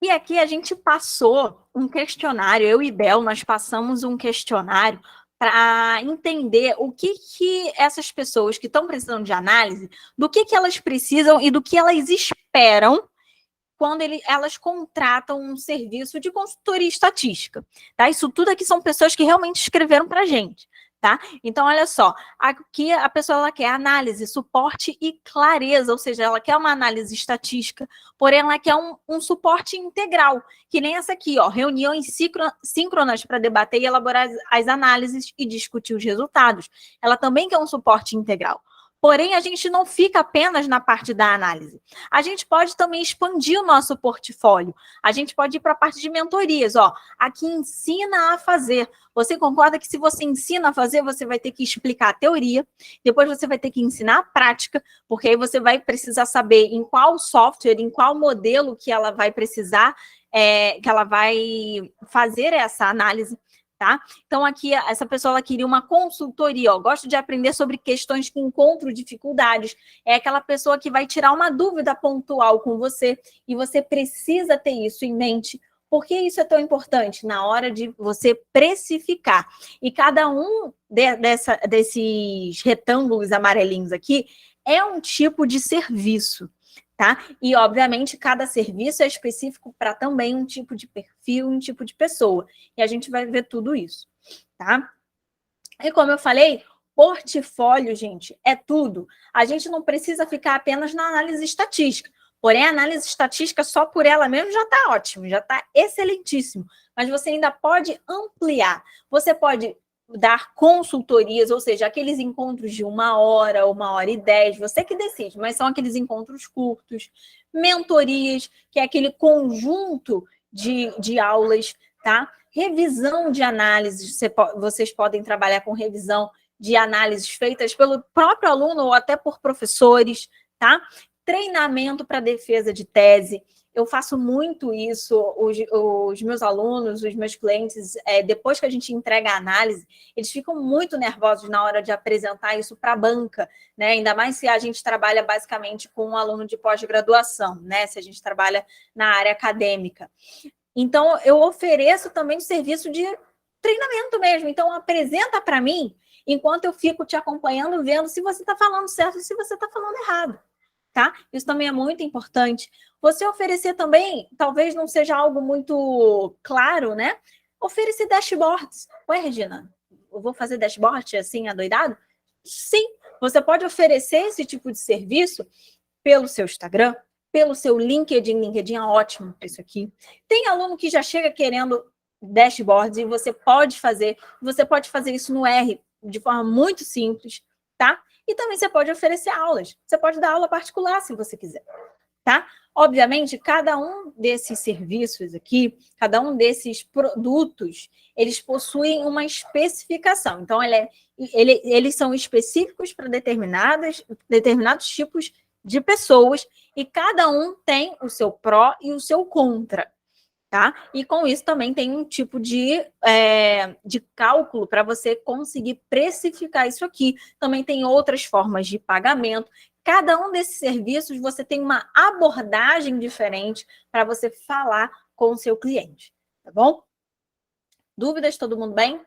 E aqui a gente passou um questionário, eu e Bel, nós passamos um questionário para entender o que essas pessoas que estão precisando de análise, do que elas precisam e do que elas esperam quando elas contratam um serviço de consultoria estatística. Tá? Isso tudo aqui são pessoas que realmente escreveram para a gente. Tá? Então, olha só, aqui a pessoa ela quer análise, suporte e clareza, ou seja, ela quer uma análise estatística, porém ela quer um suporte integral, que nem essa aqui, ó, reuniões síncronas para debater e elaborar as análises e discutir os resultados. Ela também quer um suporte integral. Porém, a gente não fica apenas na parte da análise. A gente pode também expandir o nosso portfólio. A gente pode ir para a parte de mentorias. Ó, aqui ensina a fazer. Você concorda que se você ensina a fazer, você vai ter que explicar a teoria, depois você vai ter que ensinar a prática, porque aí você vai precisar saber em qual software, em qual modelo que ela vai precisar, que ela vai fazer essa análise. Tá? Então, aqui, essa pessoa ela queria uma consultoria, ó, gosto de aprender sobre questões que encontro dificuldades, é aquela pessoa que vai tirar uma dúvida pontual com você, e você precisa ter isso em mente. Por que isso é tão importante? Na hora de você precificar. E cada um desses retângulos amarelinhos aqui é um tipo de serviço. Tá? E, obviamente, cada serviço é específico para também um tipo de perfil, um tipo de pessoa. E a gente vai ver tudo isso, tá? E como eu falei, portfólio, gente, é tudo. A gente não precisa ficar apenas na análise estatística. Porém, a análise estatística só por ela mesmo já está ótimo, já está excelentíssimo. Mas você ainda pode ampliar. Você pode dar consultorias, ou seja, aqueles encontros de 1 hora e 10, você que decide, mas são aqueles encontros curtos, mentorias, que é aquele conjunto de aulas, tá? Revisão de análises, vocês podem trabalhar com revisão de análises feitas pelo próprio aluno ou até por professores, tá? Treinamento para defesa de tese. Eu faço muito isso, os meus alunos, os meus clientes, depois que a gente entrega a análise, eles ficam muito nervosos na hora de apresentar isso para a banca, né? Ainda mais se a gente trabalha basicamente com um aluno de pós-graduação, né? Se a gente trabalha na área acadêmica. Então, eu ofereço também o serviço de treinamento mesmo. Então, apresenta para mim, enquanto eu fico te acompanhando, vendo se você está falando certo e se você está falando errado. Tá? Isso também é muito importante. Você oferecer também, talvez não seja algo muito claro, né? Oferecer dashboards. Ué, Regina, eu vou fazer dashboard assim, adoidado? Sim, você pode oferecer esse tipo de serviço pelo seu Instagram, pelo seu LinkedIn. LinkedIn é ótimo para isso aqui. Tem aluno que já chega querendo dashboards e você pode fazer isso no R de forma muito simples, tá? E também você pode oferecer aulas. Você pode dar aula particular, se você quiser, tá? Obviamente, cada um desses serviços aqui, cada um desses produtos, eles possuem uma especificação. Então, eles são específicos para determinados tipos de pessoas e cada um tem o seu pró e o seu contra. Tá? E com isso também tem um tipo de cálculo para você conseguir precificar isso aqui. Também tem outras formas de pagamento. Cada um desses serviços você tem uma abordagem diferente para você falar com o seu cliente, tá bom? Dúvidas, todo mundo bem?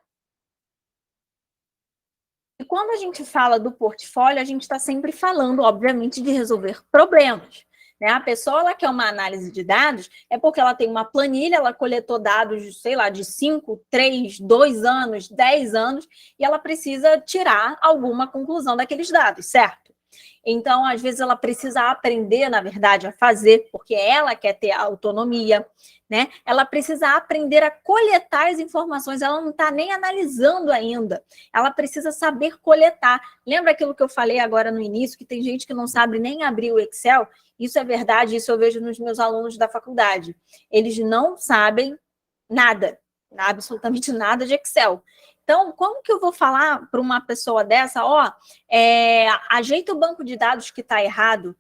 E quando a gente fala do portfólio, a gente está sempre falando, obviamente, de resolver problemas. A pessoa ela quer uma análise de dados, é porque ela tem uma planilha, ela coletou dados, sei lá, de 5, 3, 2 anos, 10 anos, e ela precisa tirar alguma conclusão daqueles dados, certo? Então, às vezes, ela precisa aprender, na verdade, a fazer, porque ela quer ter autonomia, né? Ela precisa aprender a coletar as informações, ela não está nem analisando ainda, ela precisa saber coletar. Lembra aquilo que eu falei agora no início, que tem gente que não sabe nem abrir o Excel? Isso é verdade, isso eu vejo nos meus alunos da faculdade. Eles não sabem nada, absolutamente nada de Excel. Então, como que eu vou falar para uma pessoa dessa, ó, ajeita o banco de dados que está errado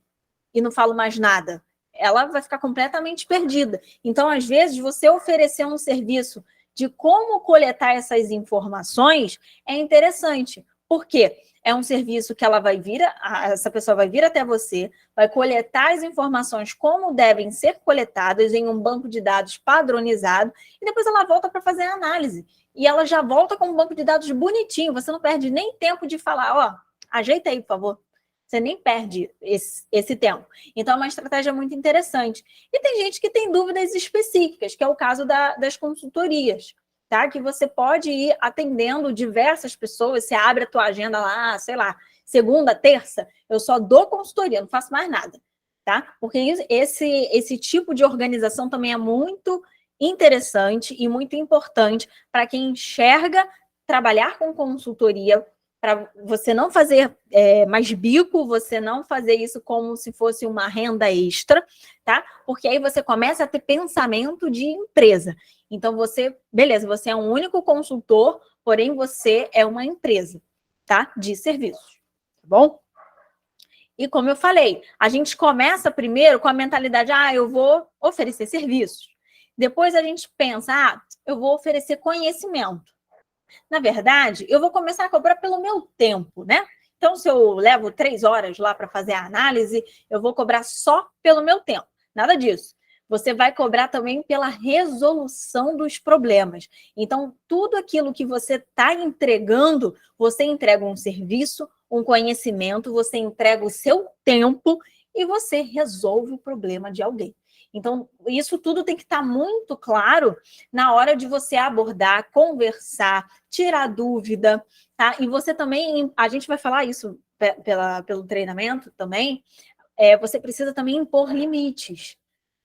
e não falo mais nada? Ela vai ficar completamente perdida. Então, às vezes, você oferecer um serviço de como coletar essas informações é interessante, Por quê? É um serviço que essa pessoa vai vir até você, vai coletar as informações como devem ser coletadas em um banco de dados padronizado, e depois ela volta para fazer a análise. E ela já volta com um banco de dados bonitinho, você não perde nem tempo de falar, ó, ajeita aí, por favor. Você nem perde esse tempo. Então, é uma estratégia muito interessante. E tem gente que tem dúvidas específicas, que é o caso das consultorias, tá? Que você pode ir atendendo diversas pessoas, você abre a tua agenda lá, sei lá, segunda, terça, eu só dou consultoria, não faço mais nada, tá? Porque esse tipo de organização também é muito interessante e muito importante para quem enxerga trabalhar com consultoria, para você não fazer mais bico, você não fazer isso como se fosse uma renda extra, tá? Porque aí você começa a ter pensamento de empresa. Então, beleza, você é um único consultor, porém você é uma empresa, tá? De serviços, tá bom? E como eu falei, a gente começa primeiro com a mentalidade, eu vou oferecer serviços. Depois a gente pensa, eu vou oferecer conhecimento. Na verdade, eu vou começar a cobrar pelo meu tempo, né? Então, se eu levo 3 horas lá para fazer a análise, eu vou cobrar só pelo meu tempo. Nada disso. Você vai cobrar também pela resolução dos problemas. Então, tudo aquilo que você está entregando, você entrega um serviço, um conhecimento, você entrega o seu tempo e você resolve o problema de alguém. Então, isso tudo tem que estar muito claro na hora de você abordar, conversar, tirar dúvida, tá? E você também, a gente vai falar isso pelo treinamento também, você precisa também impor limites,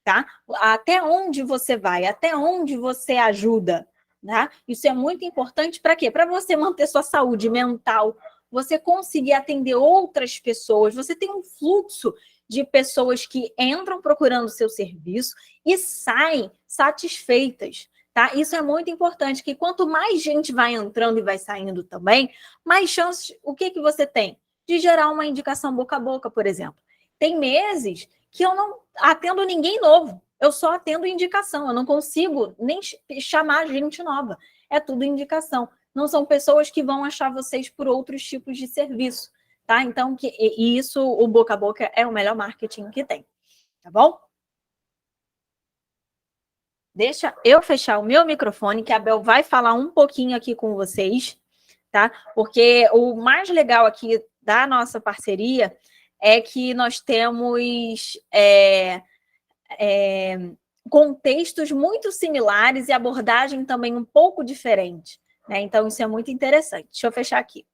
tá? Até onde você vai, até onde você ajuda, né? Isso é muito importante para quê? Para você manter sua saúde mental, você conseguir atender outras pessoas, você tem um fluxo de pessoas que entram procurando o seu serviço e saem satisfeitas, tá? Isso é muito importante, que quanto mais gente vai entrando e vai saindo também, mais chances, o que você tem? De gerar uma indicação boca a boca, por exemplo. Tem meses que eu não atendo ninguém novo, eu só atendo indicação, eu não consigo nem chamar gente nova, é tudo indicação. Não são pessoas que vão achar vocês por outros tipos de serviço, tá? Então, isso, o boca a boca é o melhor marketing que tem, tá bom? Deixa eu fechar o meu microfone, que a Bel vai falar um pouquinho aqui com vocês, tá? Porque o mais legal aqui da nossa parceria é que nós temos contextos muito similares e abordagem também um pouco diferente, né? Então, isso é muito interessante. Deixa eu fechar aqui.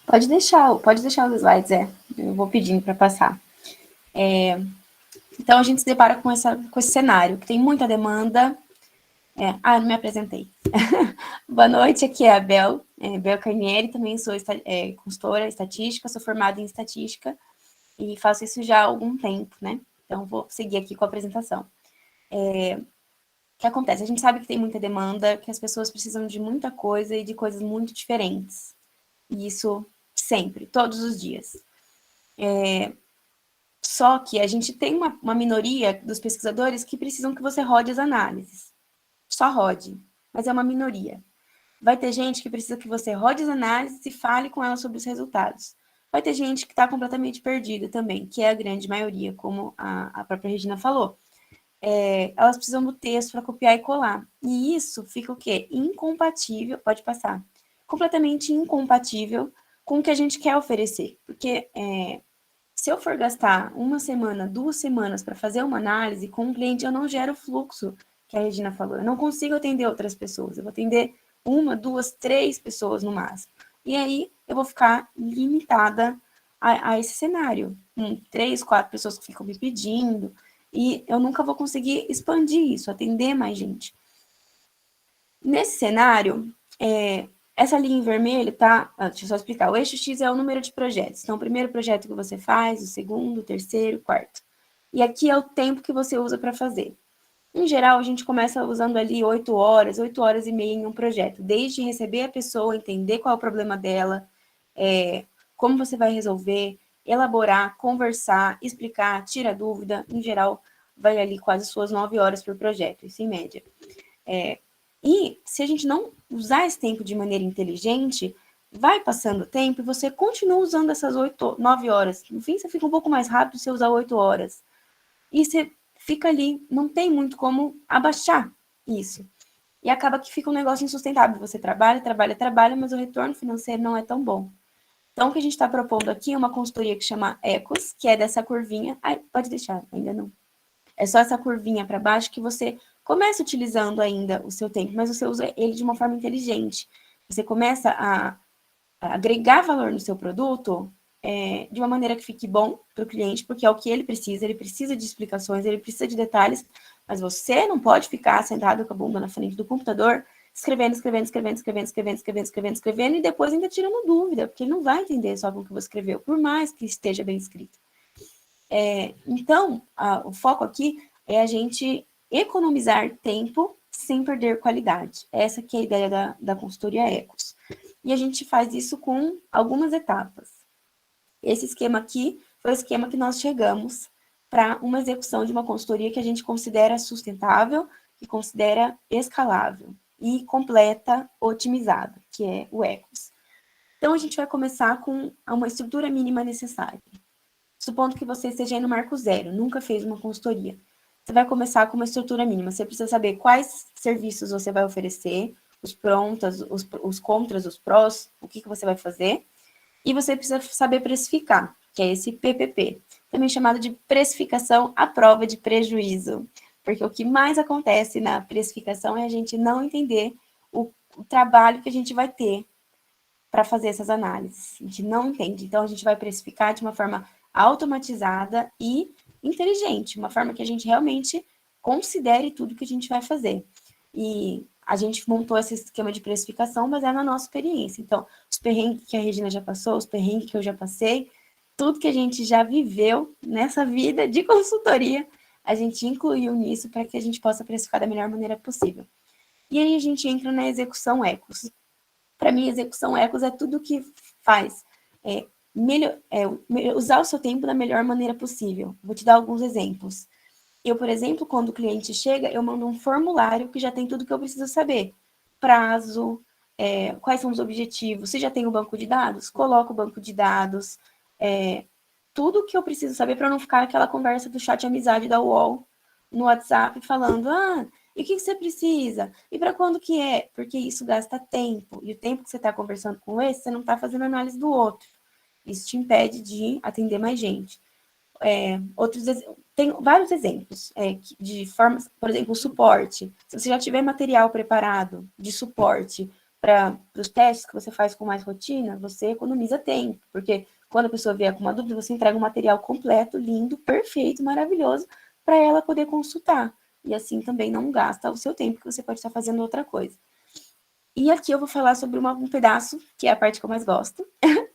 Pode deixar os slides, eu vou pedindo para passar. Então, a gente se depara com esse cenário, que tem muita demanda. Não me apresentei. Boa noite, aqui é a Bel Carnieri, também sou consultora estatística, sou formada em estatística e faço isso já há algum tempo, né? Então, vou seguir aqui com a apresentação. O que acontece? A gente sabe que tem muita demanda, que as pessoas precisam de muita coisa e de coisas muito diferentes. E isso sempre, todos os dias. Só que a gente tem uma minoria dos pesquisadores que precisam que você rode as análises. Só rode, mas é uma minoria. Vai ter gente que precisa que você rode as análises e fale com ela sobre os resultados. Vai ter gente que está completamente perdida também, que é a grande maioria, como a própria Regina falou. Elas precisam do texto para copiar e colar. E isso fica o quê? Incompatível, pode passar, completamente incompatível com o que a gente quer oferecer. Porque se eu for gastar 1 semana, 2 semanas para fazer uma análise com um cliente, eu não gero o fluxo que a Regina falou. Eu não consigo atender outras pessoas. Eu vou atender 1, 2, 3 pessoas no máximo. E aí eu vou ficar limitada a esse cenário. 3, 4 pessoas que ficam me pedindo. E eu nunca vou conseguir expandir isso, atender mais gente. Nesse cenário, essa linha em vermelho, tá? Deixa eu só explicar. O eixo X é o número de projetos. Então, o primeiro projeto que você faz, o segundo, o terceiro, o quarto. E aqui é o tempo que você usa para fazer. Em geral, a gente começa usando ali 8 horas e meia em um projeto. Desde receber a pessoa, entender qual é o problema dela, como você vai resolver, elaborar, conversar, explicar, tirar dúvida. Em geral, vai ali quase suas 9 horas por projeto, isso em média. E se a gente não usar esse tempo de maneira inteligente, vai passando o tempo e você continua usando essas 8, 9 horas. No fim, você fica um pouco mais rápido se você usar 8 horas. E você fica ali, não tem muito como abaixar isso. E acaba que fica um negócio insustentável. Você trabalha, trabalha, trabalha, mas o retorno financeiro não é tão bom. Então, o que a gente está propondo aqui é uma consultoria que chama Ecos, que é dessa curvinha. Ai, pode deixar, ainda não. É só essa curvinha para baixo que você começa utilizando ainda o seu tempo, mas você usa ele de uma forma inteligente. Você começa a agregar valor no seu produto de uma maneira que fique bom para o cliente, porque é o que ele precisa de explicações, ele precisa de detalhes, mas você não pode ficar sentado com a bunda na frente do computador, escrevendo, e depois ainda tirando dúvida, porque ele não vai entender só com o que você escreveu, por mais que esteja bem escrito. Então, o foco aqui é a gente economizar tempo sem perder qualidade. Essa que é a ideia da consultoria Ecos. E a gente faz isso com algumas etapas. Esse esquema aqui foi o esquema que nós chegamos para uma execução de uma consultoria que a gente considera sustentável, que considera escalável e completa, otimizada, que é o Ecos. Então, a gente vai começar com uma estrutura mínima necessária. Supondo que você esteja no marco zero, nunca fez uma consultoria. Você vai começar com uma estrutura mínima. Você precisa saber quais serviços você vai oferecer, os prontas, os contras, os prós, o que você vai fazer. E você precisa saber precificar, que é esse PPP, também chamado de precificação à prova de prejuízo. Porque o que mais acontece na precificação é a gente não entender o trabalho que a gente vai ter para fazer essas análises. A gente não entende. Então, a gente vai precificar de uma forma automatizada e inteligente, uma forma que a gente realmente considere tudo que a gente vai fazer. E a gente montou esse esquema de precificação baseado na nossa experiência. Então, os perrengues que a Regina já passou, os perrengues que eu já passei, tudo que a gente já viveu nessa vida de consultoria, a gente incluiu nisso para que a gente possa precificar da melhor maneira possível. E aí a gente entra na execução Ecos. Para mim, execução Ecos é tudo que faz usar o seu tempo da melhor maneira possível. Vou te dar alguns exemplos. Eu, por exemplo, quando o cliente chega, eu mando um formulário que já tem tudo que eu preciso saber. Prazo, quais são os objetivos, se já tem o banco de dados, coloco o banco de dados, tudo que eu preciso saber para não ficar aquela conversa do chat amizade da UOL no WhatsApp falando, e o que você precisa? E para quando que é? Porque isso gasta tempo. E o tempo que você está conversando com esse, você não está fazendo análise do outro. Isso te impede de atender mais gente. Tem vários exemplos de formas, por exemplo, o suporte. Se você já tiver material preparado de suporte para os testes que você faz com mais rotina, você economiza tempo, porque quando a pessoa vier com uma dúvida, você entrega um material completo, lindo, perfeito, maravilhoso, para ela poder consultar. E assim também não gasta o seu tempo, que você pode estar fazendo outra coisa. E aqui eu vou falar sobre um pedaço, que é a parte que eu mais gosto,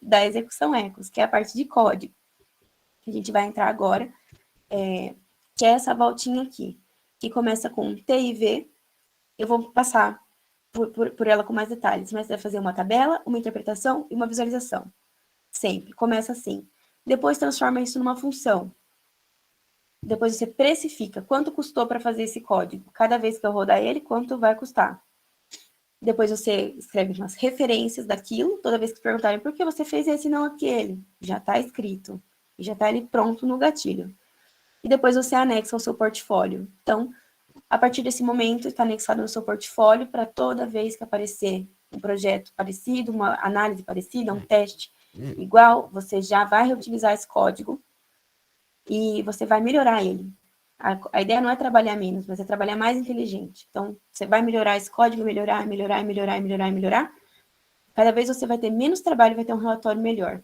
da execução Ecos, que é a parte de código, que a gente vai entrar agora, que é essa voltinha aqui, que começa com T e V. Eu vou passar por ela com mais detalhes, mas vai fazer uma tabela, uma interpretação e uma visualização. Sempre, começa assim. Depois transforma isso numa função. Depois você precifica quanto custou para fazer esse código. Cada vez que eu rodar ele, quanto vai custar. Depois você escreve umas referências daquilo. Toda vez que perguntarem por que você fez esse e não aquele, já está escrito. E já está ali pronto no gatilho. E depois você anexa ao seu portfólio. Então, a partir desse momento, está anexado no seu portfólio para toda vez que aparecer um projeto parecido, uma análise parecida, um teste igual, você já vai reutilizar esse código e você vai melhorar ele. A ideia não é trabalhar menos, mas é trabalhar mais inteligente. Então, você vai melhorar esse código, melhorar. Cada vez você vai ter menos trabalho e vai ter um relatório melhor.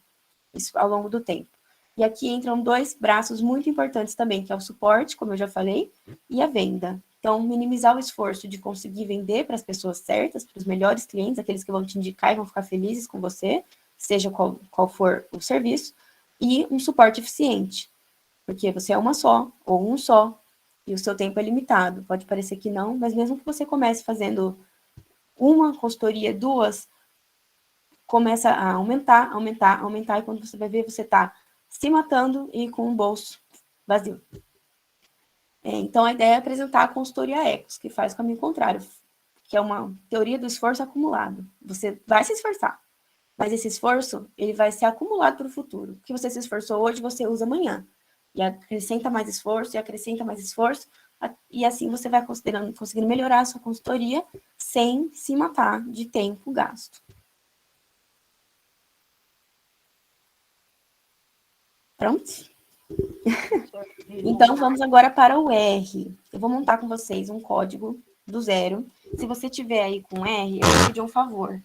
Isso ao longo do tempo. E aqui entram dois braços muito importantes também, que é o suporte, como eu já falei, e a venda. Então, minimizar o esforço de conseguir vender para as pessoas certas, para os melhores clientes, aqueles que vão te indicar e vão ficar felizes com você, seja qual for o serviço, e um suporte eficiente, porque você é uma só, ou um só, e o seu tempo é limitado. Pode parecer que não, mas mesmo que você comece fazendo uma consultoria, duas, começa a aumentar, e quando você vai ver, você está se matando e com o bolso vazio. Então, a ideia é apresentar a consultoria Ecos, que faz o caminho contrário, que é uma teoria do esforço acumulado. Você vai se esforçar, mas esse esforço, ele vai ser acumulado para o futuro. O que você se esforçou hoje, você usa amanhã. E acrescenta mais esforço, e acrescenta mais esforço, e assim você vai conseguindo melhorar a sua consultoria sem se matar de tempo gasto. Pronto? Então, vamos agora para o R. Eu vou montar com vocês um código do zero. Se você tiver aí com R, eu vou pedir um favor.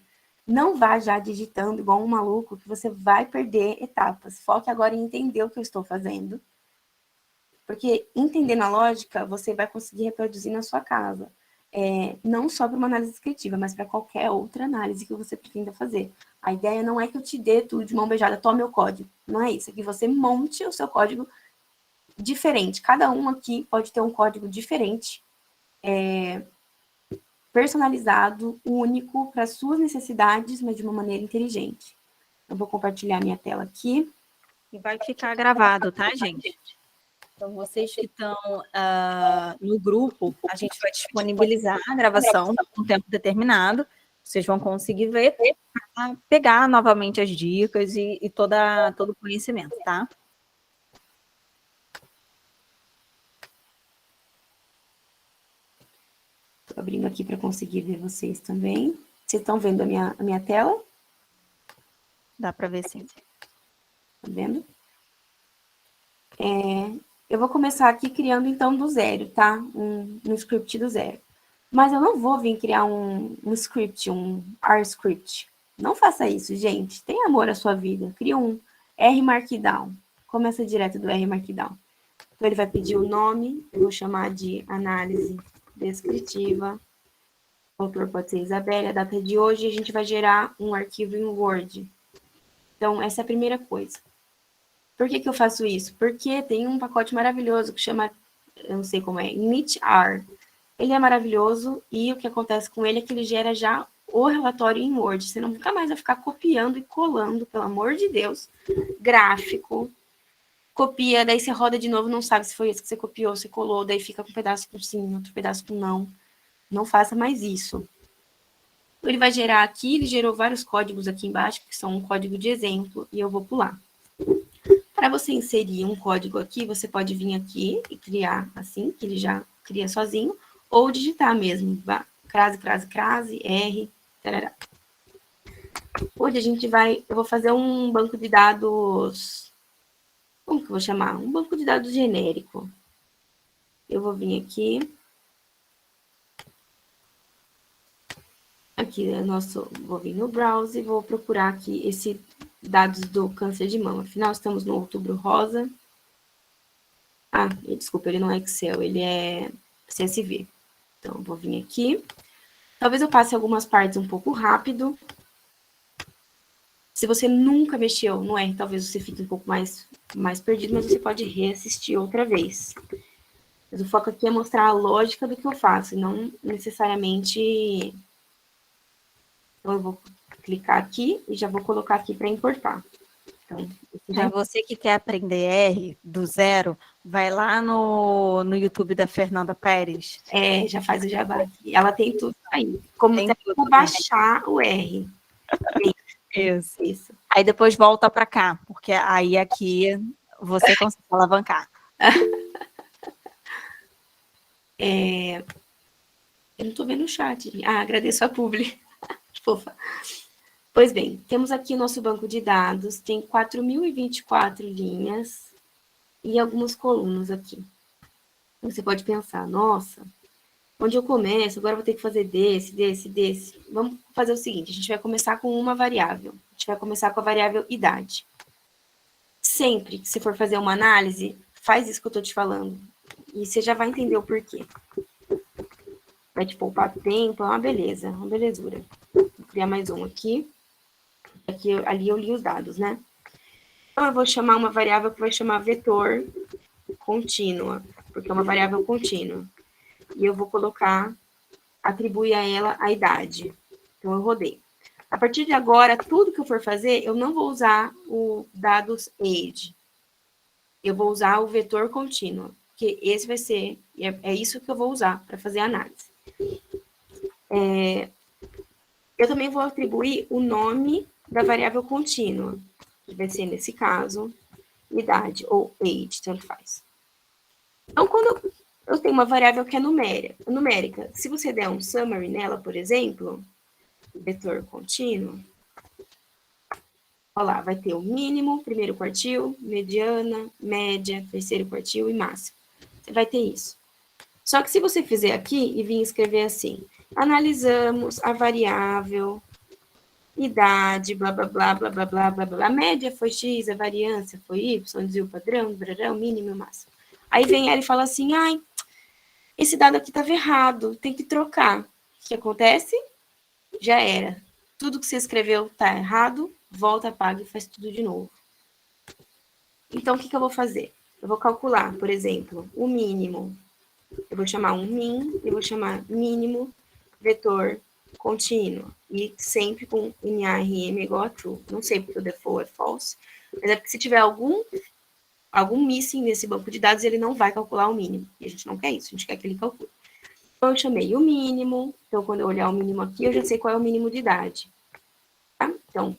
Não vá já digitando igual um maluco, que você vai perder etapas. Foque agora em entender o que eu estou fazendo. Porque entendendo a lógica, você vai conseguir reproduzir na sua casa. Não só para uma análise descritiva, mas para qualquer outra análise que você pretenda fazer. A ideia não é que eu te dê tudo de mão beijada, tome o código. Não é isso, é que você monte o seu código diferente. Cada um aqui pode ter um código diferente, personalizado, único, para suas necessidades, mas de uma maneira inteligente. Eu vou compartilhar minha tela aqui. E vai ficar gravado, tá, gente? Então, vocês que estão no grupo, a gente vai disponibilizar a gravação por um tempo determinado. Vocês vão conseguir ver, pegar novamente as dicas e todo o conhecimento, tá? Estou abrindo aqui para conseguir ver vocês também. Vocês estão vendo a minha tela? Dá para ver sim. Tá vendo? Eu vou começar aqui criando, então, do zero, tá? Um script do zero. Mas eu não vou vir criar um script, um R script. Não faça isso, gente. Tenha amor à sua vida. Cria um R Markdown. Começa direto do R Markdown. Então, ele vai pedir o nome. Eu vou chamar de análise descritiva. O autor pode ser Isabelle. A data de hoje, a gente vai gerar um arquivo em Word. Então, essa é a primeira coisa. Por que eu faço isso? Porque tem um pacote maravilhoso que chama, eu não sei como é, initR. Ele é maravilhoso e o que acontece com ele é que ele gera já o relatório em Word. Você nunca mais vai ficar copiando e colando, pelo amor de Deus, gráfico. Copia, daí você roda de novo, não sabe se foi esse que você copiou, você colou, daí fica com um pedaço com sim, outro pedaço com não. Não faça mais isso. Ele vai gerar aqui, ele gerou vários códigos aqui embaixo, que são um código de exemplo, e eu vou pular. Para você inserir um código aqui, você pode vir aqui e criar assim, que ele já cria sozinho, ou digitar mesmo, crase, R, tarará. Hoje eu vou fazer um banco de dados, como que eu vou chamar? Um banco de dados genérico. Eu vou vir aqui vou vir no browser e vou procurar aqui esse dados do câncer de mama. Afinal, estamos no Outubro Rosa. Desculpa, ele não é Excel, ele é CSV. Então, eu vou vir aqui. Talvez eu passe algumas partes um pouco rápido. Se você nunca mexeu no R, talvez você fique um pouco mais perdido, mas você pode reassistir outra vez. Mas o foco aqui é mostrar a lógica do que eu faço, e não necessariamente... Então, eu vou clicar aqui e já vou colocar aqui para importar. Então, você que quer aprender R do zero, vai lá no YouTube da Fernanda Pérez. Já faz o jabá aqui. Ela tem tudo aí. Como baixar o R. Isso. Aí depois volta para cá, porque aí aqui você consegue alavancar. Eu não estou vendo o chat. Agradeço a publi. Fofa. Pois bem, temos aqui o nosso banco de dados, tem 4.024 linhas e algumas colunas aqui. Então, você pode pensar, nossa, onde eu começo? Agora eu vou ter que fazer desse. Vamos fazer o seguinte, a gente vai começar com uma variável. A gente vai começar com a variável idade. Sempre que você for fazer uma análise, faz isso que eu estou te falando. E você já vai entender o porquê. Vai te poupar tempo, é uma beleza, uma belezura. Vou criar mais um aqui. Ali eu li os dados, né? Então, eu vou chamar uma variável que vai chamar vetor contínua, porque é uma variável contínua. E eu vou atribuir a ela a idade. Então, eu rodei. A partir de agora, tudo que eu for fazer, eu não vou usar o dados age. Eu vou usar o vetor contínuo, porque esse vai ser, é isso que eu vou usar para fazer a análise. Eu também vou atribuir o nome da variável contínua, que vai ser, nesse caso, idade, ou age, tanto faz. Então, quando eu tenho uma variável que é numérica, se você der um summary nela, por exemplo, vetor contínuo, olha lá, vai ter o mínimo, primeiro quartil, mediana, média, terceiro quartil e máximo. Você vai ter isso. Só que se você fizer aqui e vir escrever assim, analisamos a variável idade, blá, blá, blá, blá, blá, blá, blá, blá, a média foi X, a variância foi Y, desvio padrão, brarão, mínimo e máximo. Aí vem ela e fala assim, ai, esse dado aqui estava errado, tem que trocar. O que acontece? Já era. Tudo que você escreveu está errado, volta, apaga e faz tudo de novo. Então, o que eu vou fazer? Eu vou calcular, por exemplo, o mínimo. Eu vou chamar um min, eu vou chamar mínimo vetor contínuo. E sempre com NARM igual a true. Não sei porque o default é false, mas é porque se tiver algum missing nesse banco de dados, ele não vai calcular o mínimo. E a gente não quer isso, a gente quer que ele calcule. Então, eu chamei o mínimo. Então, quando eu olhar o mínimo aqui, eu já sei qual é o mínimo de idade. Tá? Então,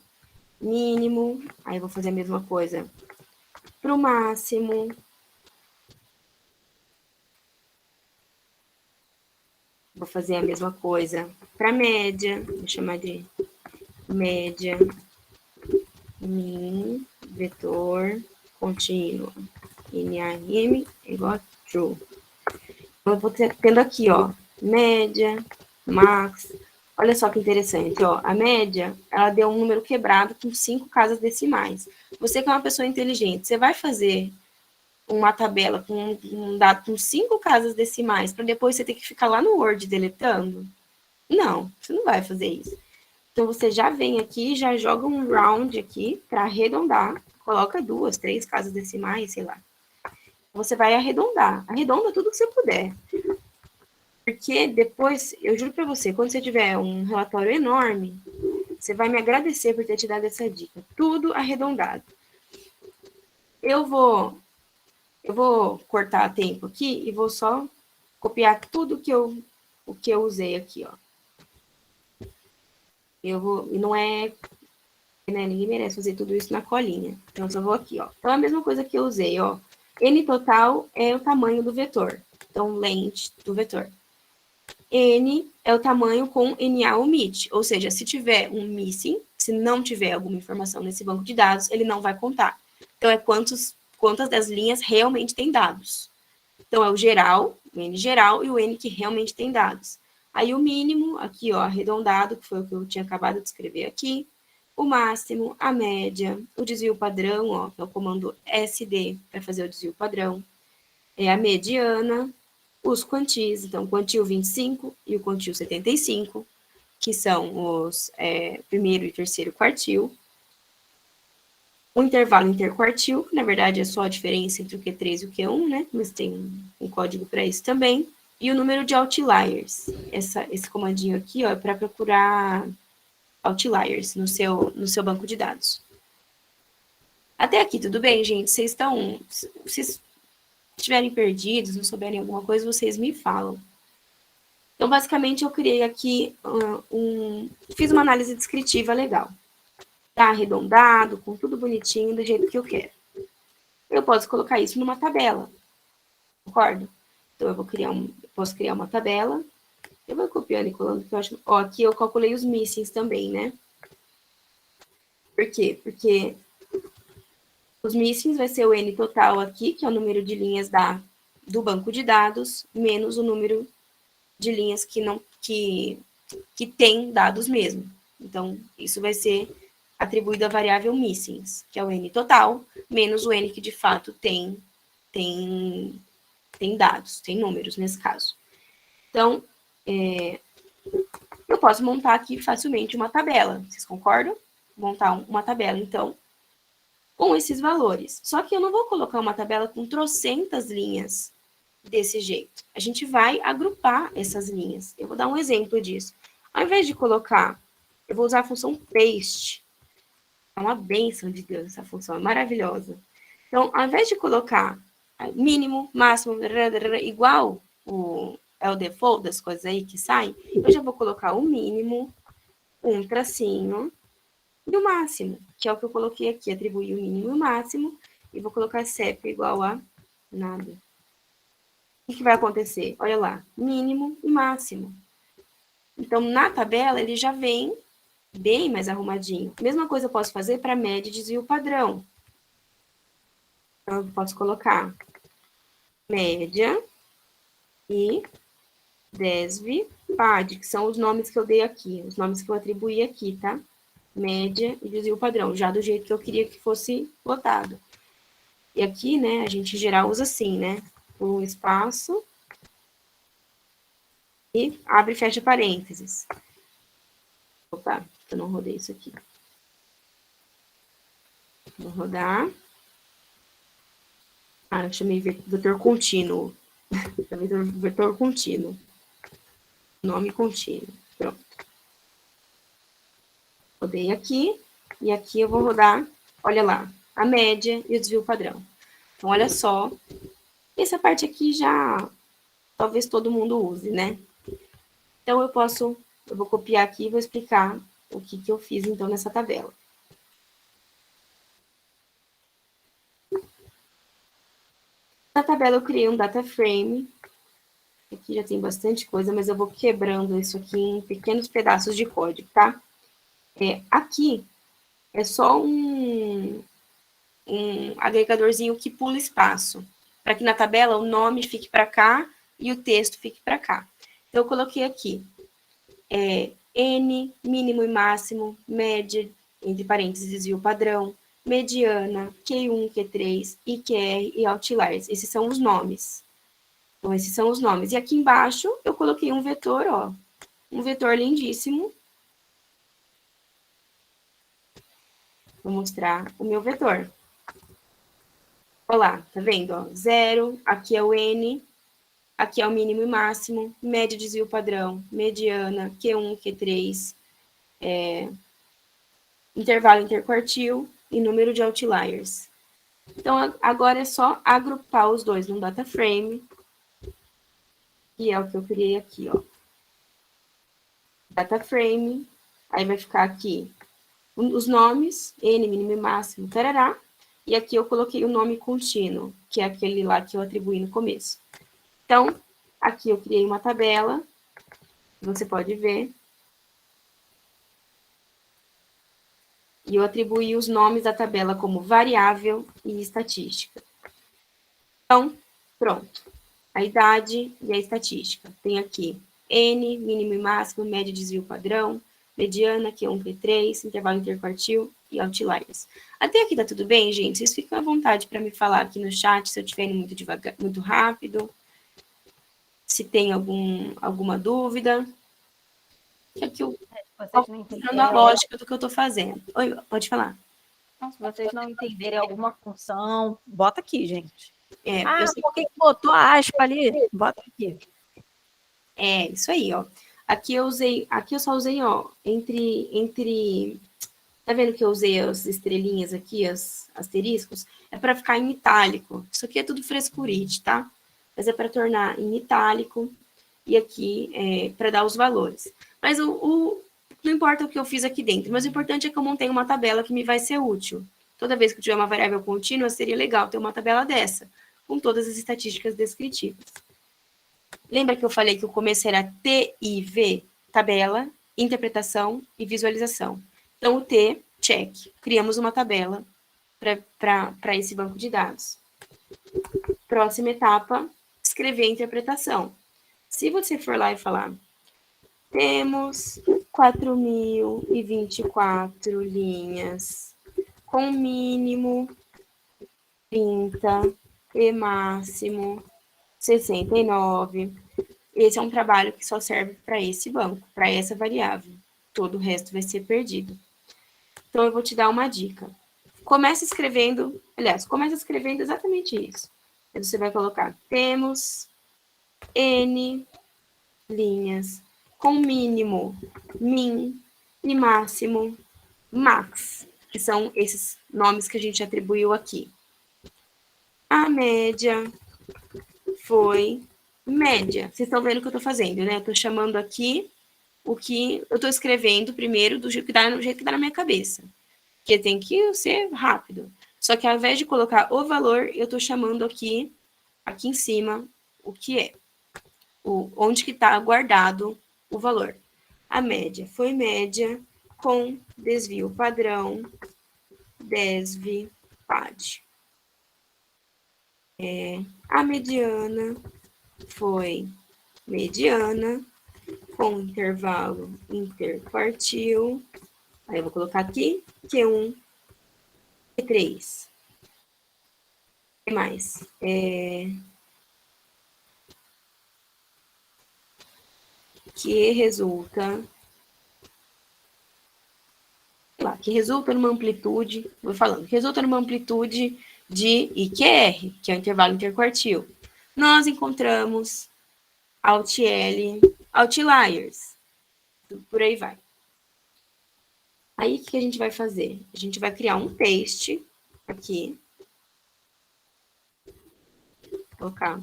mínimo. Aí, eu vou fazer a mesma coisa para o máximo. Vou fazer a mesma coisa para média. Vou chamar de média min vetor contínuo. NARM igual a true. Eu vou tendo aqui, ó, média, max. Olha só que interessante, ó. A média, ela deu um número quebrado com 5 casas decimais. Você que é uma pessoa inteligente, você vai fazer uma tabela com um dado com 5 casas decimais para depois você ter que ficar lá no Word deletando? Não, você não vai fazer isso. Então, você já vem aqui, já joga um round aqui para arredondar. Coloca 2, 3 casas decimais, sei lá. Você vai arredondar. Arredonda tudo que você puder. Porque depois, eu juro para você, quando você tiver um relatório enorme, você vai me agradecer por ter te dado essa dica. Tudo arredondado. Eu vou cortar tempo aqui e vou só copiar tudo o que eu usei aqui, ó. E não é, né, ninguém merece fazer tudo isso na colinha. Então, eu só vou aqui, ó. Então, a mesma coisa que eu usei, ó. N total é o tamanho do vetor. Então, length do vetor. N é o tamanho com NA omit, ou seja, se tiver um missing, se não tiver alguma informação nesse banco de dados, ele não vai contar. Então, é quantas das linhas realmente tem dados. Então, é o geral, o N geral, e o N que realmente tem dados. Aí, o mínimo, aqui, ó, arredondado, que foi o que eu tinha acabado de escrever aqui. O máximo, a média, o desvio padrão, ó, que é o comando SD para fazer o desvio padrão. É a mediana, os quantis, então, o quantil 25 e o quantil 75, que são os primeiro e terceiro quartil. O intervalo interquartil, que na verdade é só a diferença entre o Q3 e o Q1, né? Mas tem um código para isso também. E o número de outliers. Esse comandinho aqui, ó, é para procurar outliers no seu banco de dados. Até aqui, tudo bem, gente? Se vocês estiverem perdidos, não souberem alguma coisa, vocês me falam. Então, basicamente, eu criei aqui fiz uma análise descritiva legal. Tá arredondado, com tudo bonitinho, do jeito que eu quero. Eu posso colocar isso numa tabela, concorda? Então, eu posso criar uma tabela. Eu vou copiando e colando, porque eu acho... Ó, aqui eu calculei os missings também, né? Por quê? Porque os missings vai ser o N total aqui, que é o número de linhas do banco de dados, menos o número de linhas que tem dados mesmo. Então, isso vai ser atribuído à variável missings, que é o N total, menos o N que de fato tem dados, tem números nesse caso. Então, eu posso montar aqui facilmente uma tabela. Vocês concordam? Montar uma tabela, então, com esses valores. Só que eu não vou colocar uma tabela com trocentas linhas desse jeito. A gente vai agrupar essas linhas. Eu vou dar um exemplo disso. Ao invés de colocar, eu vou usar a função paste. É uma bênção de Deus essa função, é maravilhosa. Então, ao invés de colocar mínimo, máximo, igual é o default das coisas aí que saem, eu já vou colocar o mínimo, um tracinho, e o máximo, que é o que eu coloquei aqui, atribuir o mínimo e o máximo, e vou colocar CEP igual a nada. O que vai acontecer? Olha lá, mínimo e máximo. Então, na tabela, ele já vem bem mais arrumadinho. Mesma coisa eu posso fazer para média e desvio padrão. Então, eu posso colocar média e desv pad, que são os nomes que eu dei aqui, os nomes que eu atribuí aqui, tá? Média e desvio padrão, já do jeito que eu queria que fosse lotado. E aqui, né, a gente em geral usa assim, né? Um espaço e abre e fecha parênteses. Opa, eu não rodei isso aqui. Vou rodar. Ah, eu chamei vetor contínuo. Vetor contínuo. Nome contínuo. Pronto. Rodei aqui. E aqui eu vou rodar, olha lá, a média e o desvio padrão. Então, olha só. Essa parte aqui já, talvez todo mundo use, né? Então, eu vou copiar aqui e vou explicar o que eu fiz, então, nessa tabela. Na tabela, eu criei um data frame. Aqui já tem bastante coisa, mas eu vou quebrando isso aqui em pequenos pedaços de código, tá? Aqui é só um agregadorzinho que pula espaço, para que na tabela o nome fique para cá e o texto fique para cá. Então, eu coloquei aqui N, mínimo e máximo, média, entre parênteses, desvio padrão, mediana, Q1, Q3, IQR e outliers. Esses são os nomes. Então, esses são os nomes. E aqui embaixo, eu coloquei um vetor, ó. Um vetor lindíssimo. Vou mostrar o meu vetor. Olha lá, tá vendo? Ó, 0, aqui é o N, aqui é o mínimo e máximo, média, desvio padrão, mediana, Q1, Q3, intervalo interquartil e número de outliers. Então, agora é só agrupar os dois num data frame, que é o que eu criei aqui, ó. Data frame, aí vai ficar aqui os nomes, N, mínimo e máximo, tarará, e aqui eu coloquei o nome contínuo, que é aquele lá que eu atribuí no começo. Então, aqui eu criei uma tabela, você pode ver, e eu atribuí os nomes da tabela como variável e estatística. Então, pronto. A idade e a estatística. Tem aqui N, mínimo e máximo, média, desvio padrão, mediana, Q1, Q3, intervalo interquartil e outliers. Até aqui tá tudo bem, gente? Vocês ficam à vontade para me falar aqui no chat se eu estiver indo muito devagar, muito rápido, se tem alguma dúvida. Aqui eu estou mostrando a lógica do que eu estou fazendo. Oi, pode falar. Então, se vocês não entenderem alguma função, bota aqui, gente. Eu sei por que botou a aspa ali? Bota aqui. Isso aí, ó. Aqui eu só usei, ó, tá vendo que eu usei as estrelinhas aqui, as asteriscos? É para ficar em itálico. Isso aqui é tudo frescurite, tá? Mas é para tornar em itálico e aqui para dar os valores. Mas não importa o que eu fiz aqui dentro, mas o importante é que eu montei uma tabela que me vai ser útil. Toda vez que eu tiver uma variável contínua, seria legal ter uma tabela dessa, com todas as estatísticas descritivas. Lembra que eu falei que o começo era T e V? Tabela, interpretação e visualização. Então, o T, check. Criamos uma tabela para esse banco de dados. Próxima etapa, escrever a interpretação. Se você for lá e falar, temos 4.024 linhas, com mínimo 30 e máximo 69. Esse é um trabalho que só serve para esse banco, para essa variável. Todo o resto vai ser perdido. Então, eu vou te dar uma dica. Começa escrevendo exatamente isso. Aí você vai colocar, temos N linhas com mínimo, min, e máximo, max, que são esses nomes que a gente atribuiu aqui. A média foi Média. Vocês estão vendo o que eu estou fazendo, né? Eu estou chamando aqui o que eu estou escrevendo primeiro do jeito que dá na minha cabeça. Porque tem que ser rápido. Só que ao invés de colocar o valor, eu estou chamando aqui em cima, o que é. Onde que está guardado o valor. A média foi média com desvio padrão, DESV-PAD. A mediana foi mediana com intervalo interquartil. Aí eu vou colocar aqui Q1, Q3. O que mais? Que resulta numa amplitude, vou falando, que resulta numa amplitude de IQR, que é o intervalo interquartil. Nós encontramos OutL, outliers, por aí vai. Aí, o que a gente vai fazer? A gente vai criar um paste aqui. Vou colocar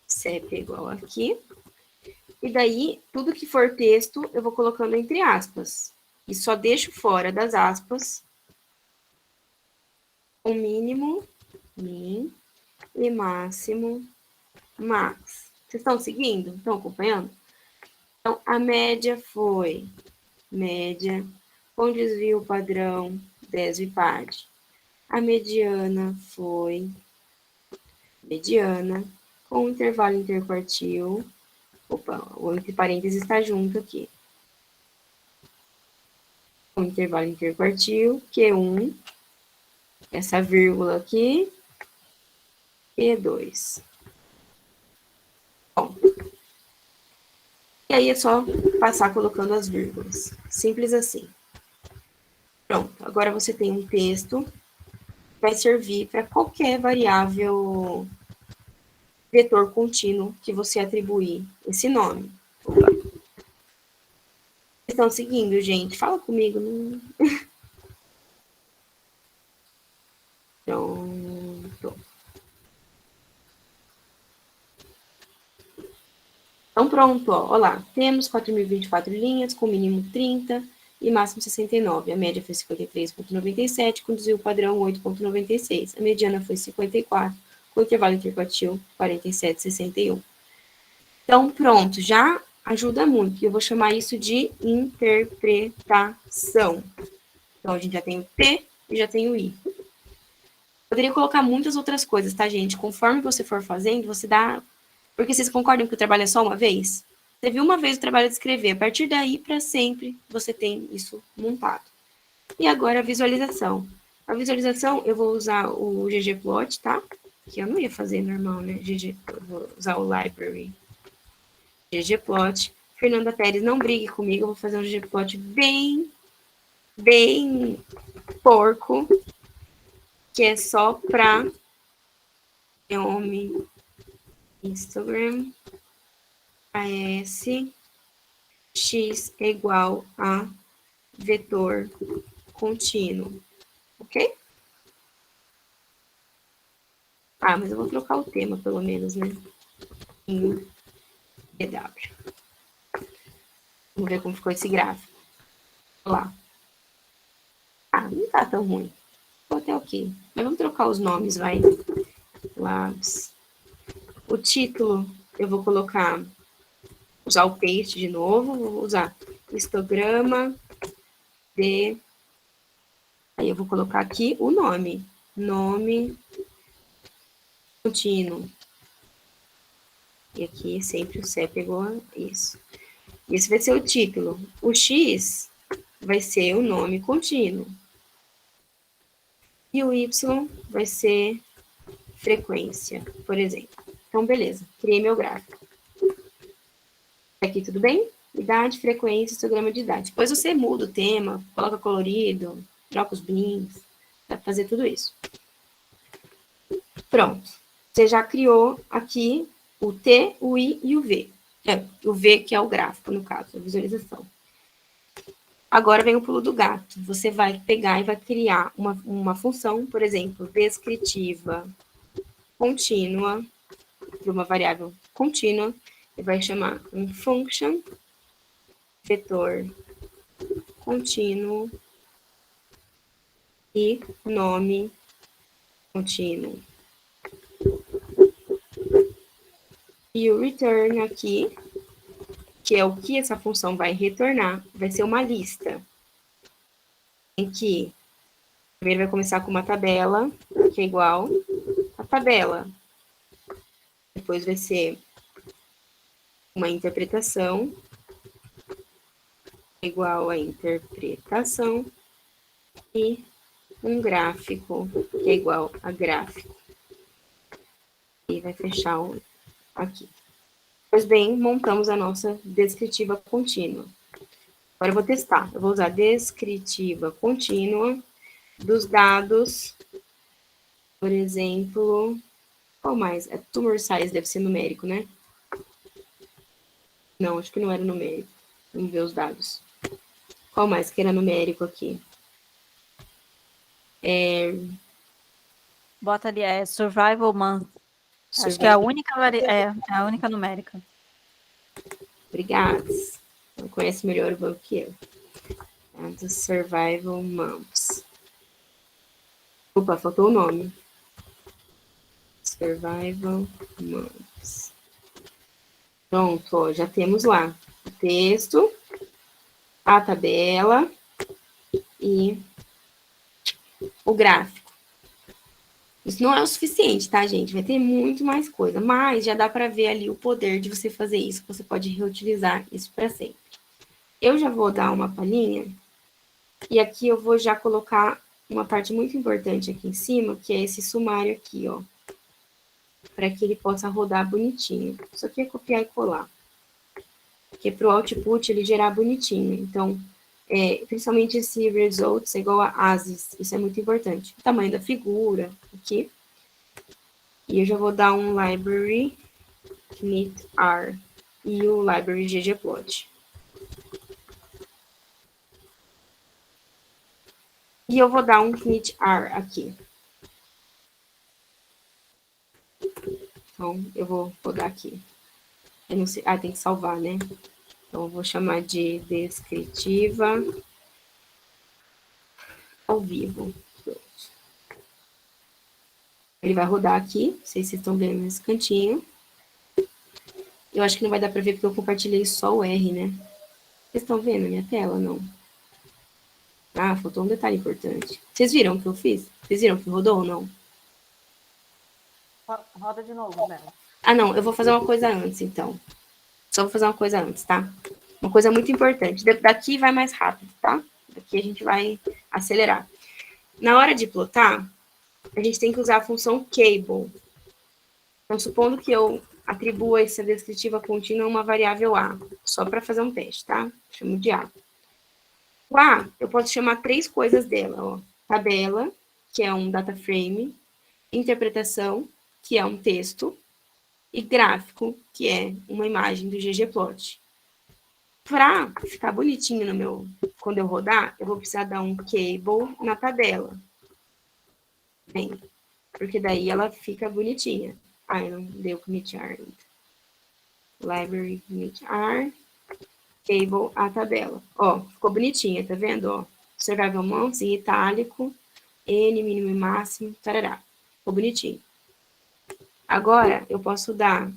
CEP igual aqui. E daí, tudo que for texto, eu vou colocando entre aspas. E só deixo fora das aspas o mínimo, min, e máximo, max. Vocês estão seguindo? Estão acompanhando? Então, a média foi média com desvio padrão, DESV-PAD. A mediana foi mediana com intervalo interquartil. Opa, o entre parênteses está junto aqui. Com intervalo interquartil, Q1, essa vírgula aqui, Q2. Bom, e aí é só passar colocando as vírgulas. Simples assim. Pronto, agora você tem um texto que vai servir para qualquer variável vetor contínuo que você atribuir esse nome. Opa. Vocês estão seguindo, gente? Fala comigo. Não... Pronto. Então, pronto, ó. Olha lá. Temos 4.024 linhas, com mínimo 30 e máximo 69. A média foi 53,97, com desvio padrão 8,96. A mediana foi 54, com intervalo interquartil 47,61. Então, pronto, já ajuda muito. Eu vou chamar isso de interpretação. Então, a gente já tem o T e já tem o I. Poderia colocar muitas outras coisas, tá, gente? Conforme você for fazendo, você dá... Porque vocês concordam que o trabalho é só uma vez? Você viu uma vez o trabalho de escrever. A partir daí, para sempre, você tem isso montado. E agora a visualização. A visualização, eu vou usar o ggplot, tá? Que eu não ia fazer normal, né? Eu vou usar o library. ggplot. Fernanda Pérez, não brigue comigo, eu vou fazer um ggplot bem porco, que é só para nome, Instagram, AS, x é igual a vetor contínuo, ok? Ah, mas eu vou trocar o tema, pelo menos, né? Em DW. Vamos ver como ficou esse gráfico. Olha lá. Ah, não tá tão ruim. Ficou até ok. Mas vamos trocar os nomes, vai. Labs. O título, eu vou colocar... Usar o paste de novo. Vou usar histograma de... Aí eu vou colocar aqui o nome. Nome contínuo. E aqui sempre o CEP pegou isso. Esse vai ser o título. O X vai ser o nome contínuo. E o Y vai ser frequência, por exemplo. Então, beleza. Criei meu gráfico. Aqui tudo bem? Idade, frequência, histograma de idade. Depois você muda o tema, coloca colorido, troca os bins. Dá pra fazer tudo isso. Pronto. Você já criou aqui o T, o I e o V. O V que é o gráfico, no caso, a visualização. Agora vem o pulo do gato. Você vai pegar e vai criar uma função, por exemplo, descritiva contínua, para uma variável contínua e vai chamar um function vetor contínuo e nome contínuo. E o return aqui, que é o que essa função vai retornar, vai ser uma lista em que primeiro vai começar com uma tabela, que é igual a tabela. Depois vai ser uma interpretação, igual a interpretação, e um gráfico, que é igual a gráfico. E vai fechar aqui. Pois bem, montamos a nossa descritiva contínua. Agora eu vou testar. Eu vou usar descritiva contínua dos dados, por exemplo, qual mais? É tumor size, deve ser numérico, né? Não, acho que não era numérico. Vamos ver os dados. Qual mais que era numérico aqui? Bota ali, survival month. Survival. Acho que é a única, é a única numérica. Obrigada. Não conhece melhor o banco que eu. Do survival months. Opa, faltou o nome. Survival months. Pronto, ó, já temos lá o texto, a tabela e o gráfico. Isso não é o suficiente, tá, gente? Vai ter muito mais coisa, mas já dá para ver ali o poder de você fazer isso. Você pode reutilizar isso para sempre. Eu já vou dar uma palhinha e aqui eu vou já colocar uma parte muito importante aqui em cima, que é esse sumário aqui, ó, para que ele possa rodar bonitinho. Isso aqui é copiar e colar. Porque para o output ele gerar bonitinho. Então, principalmente esse results é igual a ASIS. Isso é muito importante. O tamanho da figura aqui. E eu já vou dar um library knitr e o library ggplot. E eu vou dar um knitr aqui. Então, eu vou rodar aqui. Eu não sei, tem que salvar, né? Então, eu vou chamar de descritiva ao vivo. Ele vai rodar aqui, não sei se vocês estão vendo nesse cantinho. Eu acho que não vai dar para ver porque eu compartilhei só o R, né? Vocês estão vendo a minha tela, não? Ah, faltou um detalhe importante. Vocês viram o que eu fiz? Vocês viram que rodou ou não? Roda de novo, Bela. Ah, não, eu vou fazer uma coisa antes, então. Só vou fazer uma coisa antes, tá? Uma coisa muito importante. Daqui vai mais rápido, tá? Daqui a gente vai acelerar. Na hora de plotar, a gente tem que usar a função cable. Então, supondo que eu atribuo essa descritiva contínua a uma variável A, só para fazer um teste, tá? Chamo de A. O A, eu posso chamar 3 coisas dela, ó. Tabela, que é um data frame, interpretação, que é um texto, e gráfico, que é uma imagem do ggplot. Para ficar bonitinho no meu, quando eu rodar, eu vou precisar dar um cable na tabela. Bem, porque daí ela fica bonitinha. Eu não deu knitr ainda. Library knitr, cable a tabela. Ó, ficou bonitinha, tá vendo? Ó, survival months em itálico, N, mínimo e máximo, tarará. Ficou bonitinho. Agora, eu posso dar,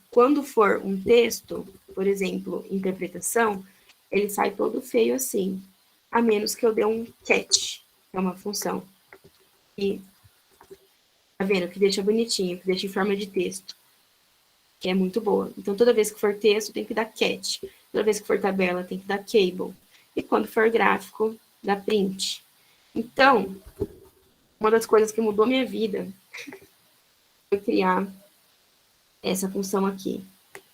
quando for um texto, por exemplo, interpretação, ele sai todo feio assim, a menos que eu dê um catch, que é uma função. E, tá vendo? Que deixa bonitinho, que deixa em forma de texto. Que é muito boa. Então, toda vez que for texto, tem que dar catch. Toda vez que for tabela, tem que dar cable. E quando for gráfico, dá print. Então, uma das coisas que mudou minha vida foi criar essa função aqui,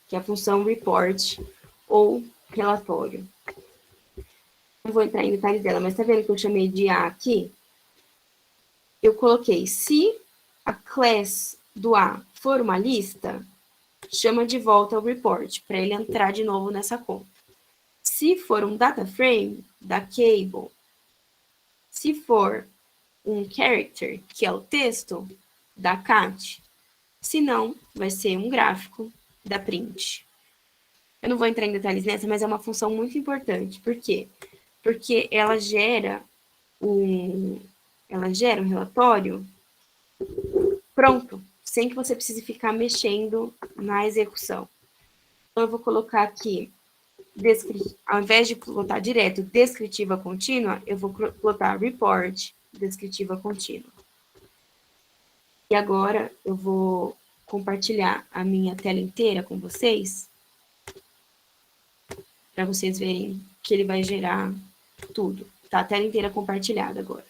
que é a função report ou relatório. Não vou entrar em detalhes dela, mas tá vendo que eu chamei de A aqui? Eu coloquei, se a class do A for uma lista, chama de volta o report, para ele entrar de novo nessa conta. Se for um data frame, dá cable. Se for um character, que é o texto, dá cat. Se não, vai ser um gráfico da print. Eu não vou entrar em detalhes nessa, mas é uma função muito importante. Por quê? Porque ela gera um relatório pronto, sem que você precise ficar mexendo na execução. Então, eu vou colocar aqui, ao invés de plotar direto descritiva contínua, eu vou plotar report descritiva contínua. E agora, eu vou compartilhar a minha tela inteira com vocês, para vocês verem que ele vai gerar tudo. Tá a tela inteira compartilhada agora.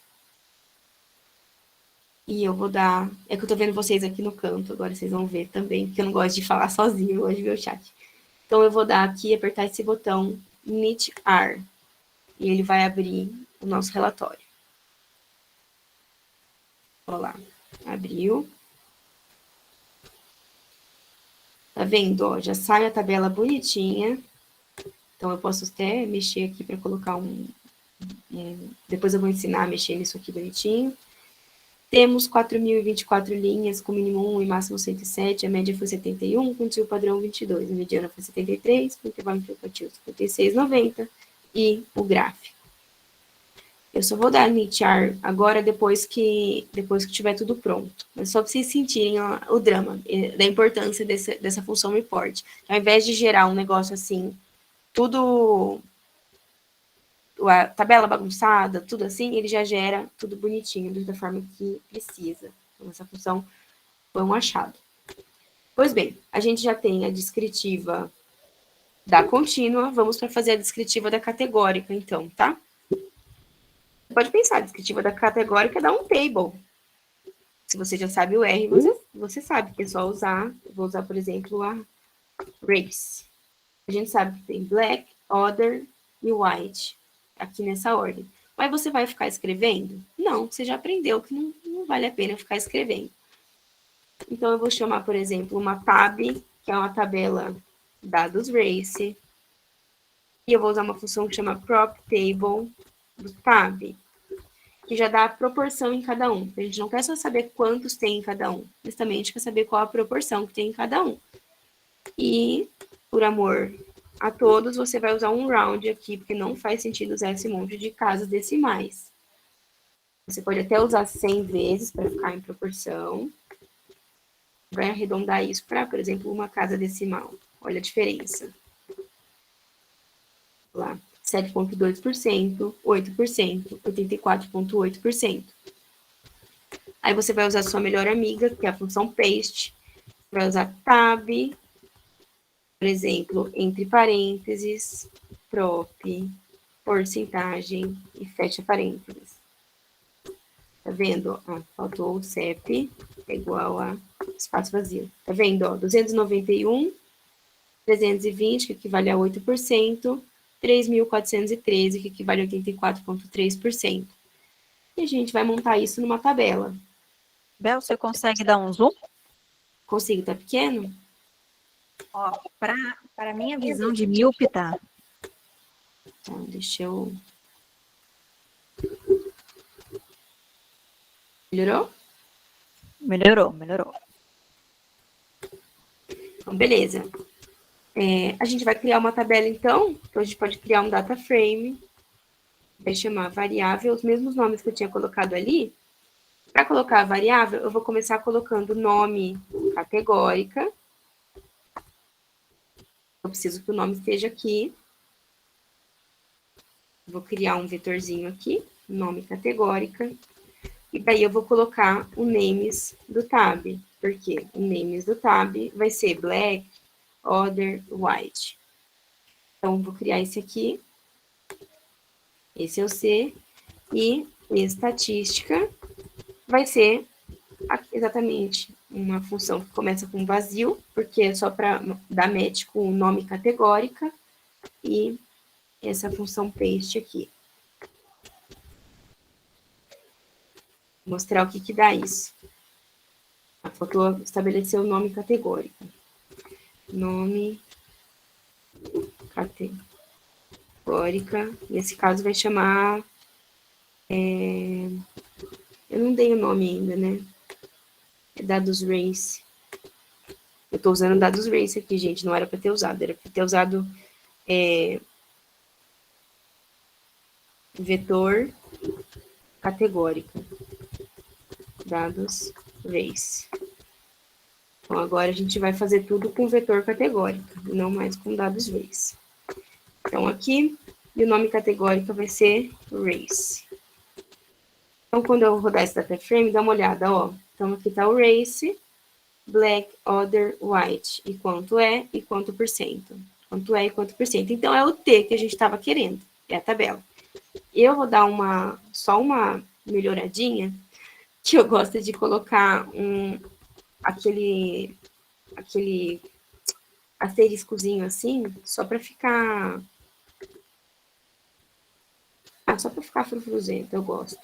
E eu vou dar... É que eu tô vendo vocês aqui no canto, agora vocês vão ver também, porque eu não gosto de falar sozinho, eu gosto de ver o chat. Então, eu vou dar aqui, apertar esse botão initR, e ele vai abrir o nosso relatório. Olha lá, abriu. Tá vendo? Ó, já sai a tabela bonitinha. Então, eu posso até mexer aqui para colocar depois eu vou ensinar a mexer nisso aqui bonitinho. Temos 4.024 linhas, com mínimo 1 e máximo 107, a média foi 71, com tio padrão 22, a mediana foi 73, com intervalo interpretativo 56,90 e o gráfico. Eu só vou dar initiar agora depois que tiver tudo pronto. Mas só para vocês sentirem o drama da importância dessa função report. Ao invés de gerar um negócio assim, tudo... a tabela bagunçada, tudo assim, ele já gera tudo bonitinho, da forma que precisa. Então, essa função foi um achado. Pois bem, a gente já tem a descritiva da contínua, vamos para fazer a descritiva da categórica, então, tá? Você pode pensar, a descritiva da categórica dá um table. Se você já sabe o R, você sabe que é só usar, vou usar, por exemplo, a race. A gente sabe que tem black, other e white, aqui nessa ordem. Mas você vai ficar escrevendo? Não, você já aprendeu que não vale a pena ficar escrevendo. Então, eu vou chamar, por exemplo, uma tab, que é uma tabela dados race. E eu vou usar uma função que chama prop table do tab, que já dá a proporção em cada um. A gente não quer só saber quantos tem em cada um, mas também a gente quer saber qual a proporção que tem em cada um. E, por amor a todos, você vai usar um round aqui, porque não faz sentido usar esse monte de casas decimais. Você pode até usar 100 vezes para ficar em proporção. Vai arredondar isso para, por exemplo, uma casa decimal. Olha a diferença. Lá, 7,2%, 8%, 84,8%. Aí você vai usar a sua melhor amiga, que é a função paste. Vai usar tab, por exemplo, entre parênteses, prop, porcentagem e fecha parênteses. Tá vendo? Ó, faltou o CEP, é igual a espaço vazio. Tá vendo? Ó, 291, 320, que equivale a 8%, 3.413, que equivale a 84,3%. E a gente vai montar isso numa tabela. Bel, você consegue dar um zoom? Consigo, tá pequeno? Ó, para minha visão de míope, tá? Então, deixa eu... Melhorou? Melhorou. Então, beleza. A gente vai criar uma tabela, então. Então, a gente pode criar um data frame. Vai chamar variável, os mesmos nomes que eu tinha colocado ali. Para colocar a variável, eu vou começar colocando nome categórica. Eu preciso que o nome esteja aqui. Vou criar um vetorzinho aqui, nome categórica. E daí eu vou colocar o names do tab. Porque o names do tab vai ser black, other, white. Então, vou criar esse aqui. Esse é o C. E estatística vai ser exatamente uma função que começa com vazio, porque é só para dar match com o nome categórica. E essa função paste aqui. Vou mostrar o que dá isso. Faltou estabelecer o nome categórico. Nome categórica. Nesse caso vai chamar... eu não dei o nome ainda, né? É dados race. Eu estou usando dados race aqui, gente, não era para ter usado, era para ter usado vetor categórica, dados race. Então, agora a gente vai fazer tudo com vetor categórico, não mais com dados race. Então, aqui, e o nome categórico vai ser race. Então, quando eu rodar esse data frame, dá uma olhada, ó. Então, aqui está o race, black, other, white. E quanto é e quanto por cento. Quanto é e quanto por cento. Então, é o T que a gente estava querendo. É a tabela. Eu vou dar só uma melhoradinha, que eu gosto de colocar aquele asteriscozinho assim, só para ficar... só para ficar frufruzento, eu gosto.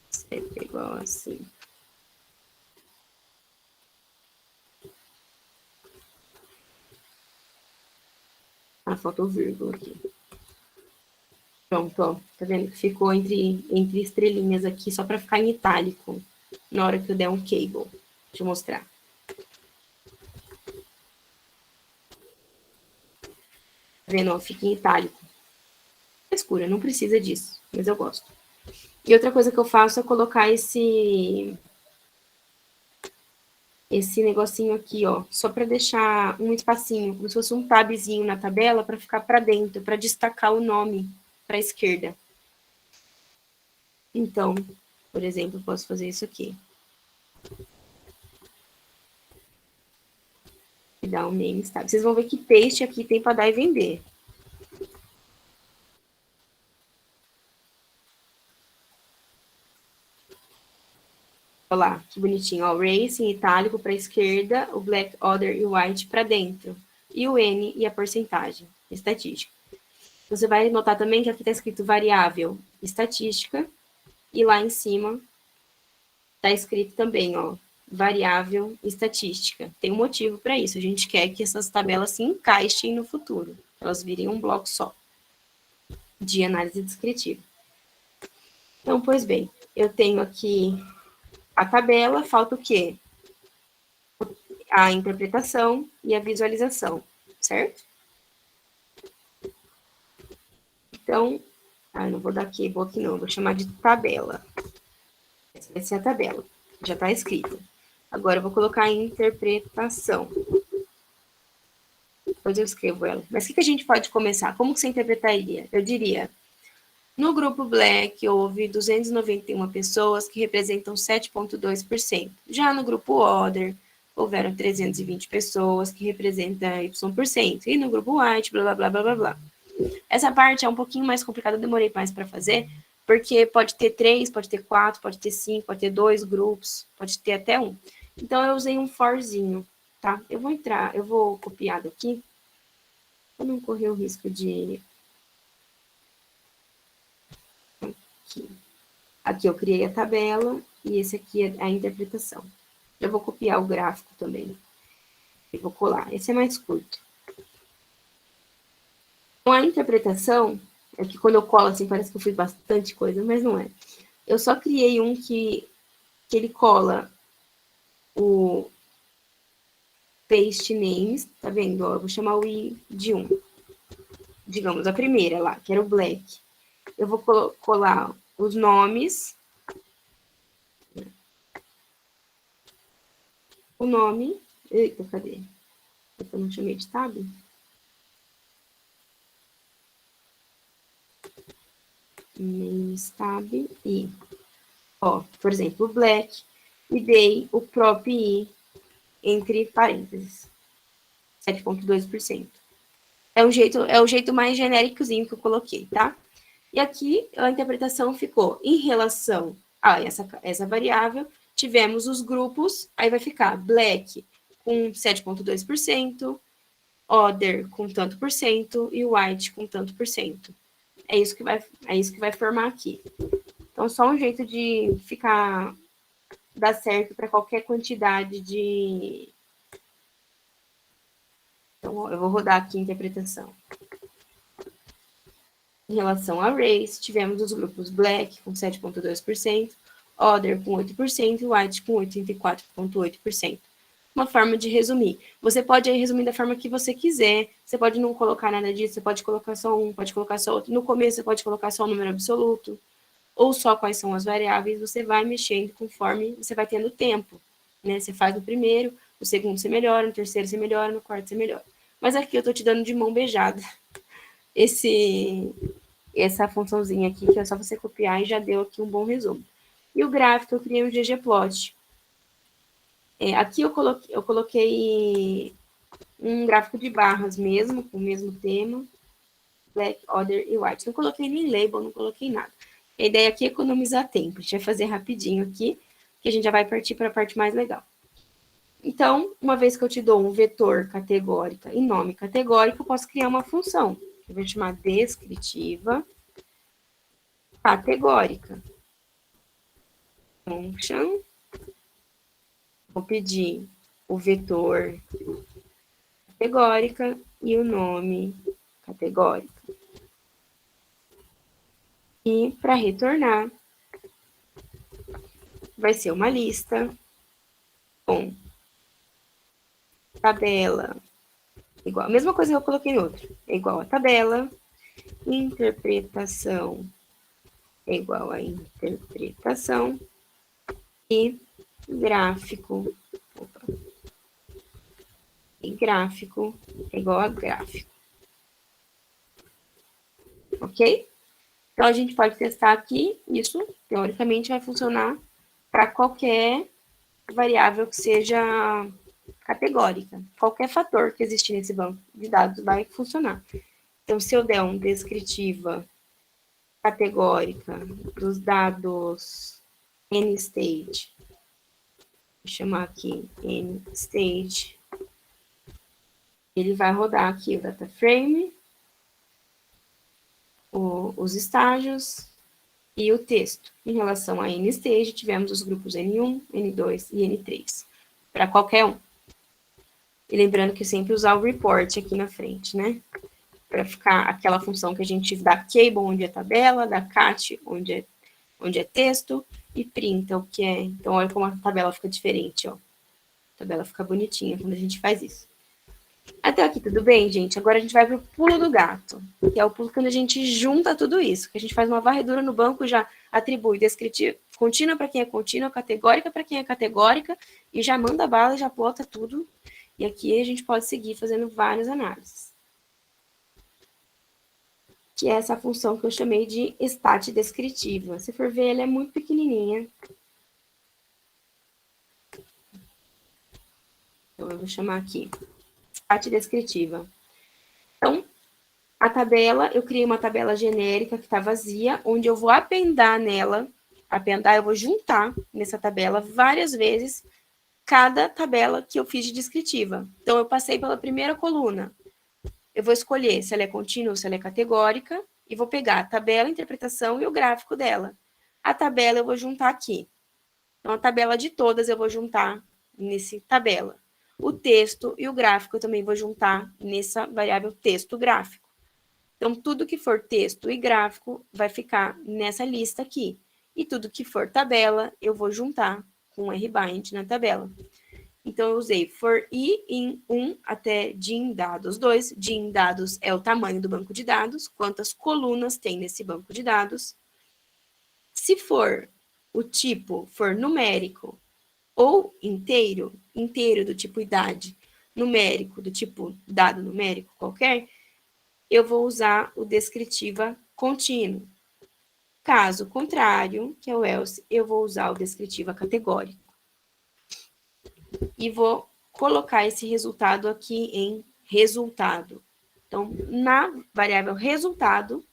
Sempre igual assim. Faltou vírgula aqui. Pronto, ó. Tá vendo que ficou entre estrelinhas aqui, só para ficar em itálico, na hora que eu der um cable. Deixa eu mostrar. Tá vendo, ó? Fica em itálico. É escura, não precisa disso, mas eu gosto. E outra coisa que eu faço é colocar esse negocinho aqui, ó, só para deixar um espacinho, como se fosse um tabzinho na tabela, para ficar para dentro, para destacar o nome para a esquerda. Então, por exemplo, eu posso fazer isso aqui. E dar um name tab. Vocês vão ver que paste aqui tem para dar e vender. Olha lá, que bonitinho. Ó, race em itálico para a esquerda, o black, other e white para dentro. E o N e a porcentagem, estatística. Você vai notar também que aqui está escrito variável estatística. E lá em cima está escrito também, ó, variável estatística. Tem um motivo para isso. A gente quer que essas tabelas se encaixem no futuro. Elas virem um bloco só de análise descritiva. Então, pois bem, eu tenho aqui a tabela, falta o quê? A interpretação e a visualização, certo? Então, não vou dar cable aqui não, vou chamar de tabela. Essa vai ser a tabela, já está escrita. Agora eu vou colocar a interpretação. Depois eu escrevo ela. Mas o que a gente pode começar? Como que você interpretaria? Eu diria, no grupo Black houve 291 pessoas que representam 7,2%. Já no grupo Other, houveram 320 pessoas que representam Y%. E no grupo White, blá, blá, blá, blá, blá, blá. Essa parte é um pouquinho mais complicada, eu demorei mais para fazer, porque pode ter 3, pode ter 4, pode ter 5, pode ter 2 grupos, pode ter até 1. Então, eu usei um forzinho, tá? Eu vou copiar daqui, para não correr o risco de... Aqui eu criei a tabela, e esse aqui é a interpretação. Eu vou copiar o gráfico também. E vou colar. Esse é mais curto. Com a interpretação, é que quando eu colo assim, parece que eu fiz bastante coisa, mas não é. Eu só criei um que ele cola o paste names, tá vendo? Ó, eu vou chamar o i de 1. Digamos, a primeira lá, que era o black. Eu vou colar os nomes. O nome... Eita, cadê? Eu não chamei de tab? Names tab e... Ó, por exemplo, o black. E dei o prop i entre parênteses. 7,2%. É o jeito mais genéricozinho que eu coloquei, tá? E aqui a interpretação ficou em relação a essa variável, tivemos os grupos, aí vai ficar black com 7,2%, other com tanto por cento e white com tanto por cento. É isso que vai formar aqui. Então, só um jeito de dar certo para qualquer quantidade de... Então, eu vou rodar aqui a interpretação. Em relação a race, tivemos os grupos black com 7,2%, other com 8% e white com 84,8%. Uma forma de resumir. Você pode aí resumir da forma que você quiser. Você pode não colocar nada disso, você pode colocar só um, pode colocar só outro. No começo, você pode colocar só o número absoluto, ou só quais são as variáveis. Você vai mexendo conforme você vai tendo tempo, né? Você faz no primeiro, no segundo você melhora, no terceiro você melhora, no quarto você melhora. Mas aqui eu tô te dando de mão beijada essa funçãozinha aqui, que é só você copiar e já deu aqui um bom resumo. E o gráfico, eu criei um ggplot. Aqui eu coloquei um gráfico de barras mesmo, com o mesmo tema, black, other e white. Não coloquei nem label, não coloquei nada. A ideia aqui é economizar tempo. A gente vai fazer rapidinho aqui, que a gente já vai partir para a parte mais legal. Então, uma vez que eu te dou um vetor categórica e nome categórico, eu posso criar uma função. Eu vou chamar descritiva categórica. Function. Vou pedir o vetor categórica e o nome categórica. E para retornar, vai ser uma lista com tabela igual. A mesma coisa que eu coloquei no outro. É igual a tabela, interpretação é igual a interpretação e gráfico. Opa. E gráfico é igual a gráfico. Ok? Então, a gente pode testar aqui. Isso, teoricamente, vai funcionar para qualquer variável que seja categórica. Qualquer fator que existir nesse banco de dados vai funcionar. Então, se eu der um descritiva categórica dos dados NStage, vou chamar aqui NStage, ele vai rodar aqui o data frame, os estágios e o texto. Em relação a NStage, tivemos os grupos N1, N2 e N3, para qualquer um. E lembrando que sempre usar o report aqui na frente, né? Para ficar aquela função que a gente dá cable, onde é tabela, dá cat, onde é texto, e printa o que é. Então, olha como a tabela fica diferente, ó. A tabela fica bonitinha quando a gente faz isso. Até aqui tudo bem, gente? Agora a gente vai para o pulo do gato, que é o pulo quando a gente junta tudo isso, que a gente faz uma varredura no banco, já atribui descritivo, contínua para quem é contínua, categórica para quem é categórica, e já manda bala, já plota tudo. E aqui a gente pode seguir fazendo várias análises. Que é essa função que eu chamei de stat descritiva. Se for ver, ela é muito pequenininha. Então, eu vou chamar aqui stat descritiva. Então, a tabela, eu criei uma tabela genérica que está vazia, onde eu vou apendar nela, eu vou juntar nessa tabela várias vezes cada tabela que eu fiz de descritiva. Então, eu passei pela primeira coluna. Eu vou escolher se ela é contínua ou se ela é categórica, e vou pegar a tabela, a interpretação e o gráfico dela. A tabela eu vou juntar aqui. Então, a tabela de todas eu vou juntar nesse tabela. O texto e o gráfico eu também vou juntar nessa variável texto gráfico. Então, tudo que for texto e gráfico vai ficar nessa lista aqui. E tudo que for tabela, eu vou juntar com rbind na tabela. Então, eu usei for i em 1 até din dados 2. Din dados é o tamanho do banco de dados, quantas colunas tem nesse banco de dados. Se for o tipo for numérico ou inteiro do tipo idade, numérico do tipo dado numérico qualquer, eu vou usar o descritiva contínuo. Caso contrário, que é o else, eu vou usar o descritiva categórico. E vou colocar esse resultado aqui em resultado. Então, na variável resultado,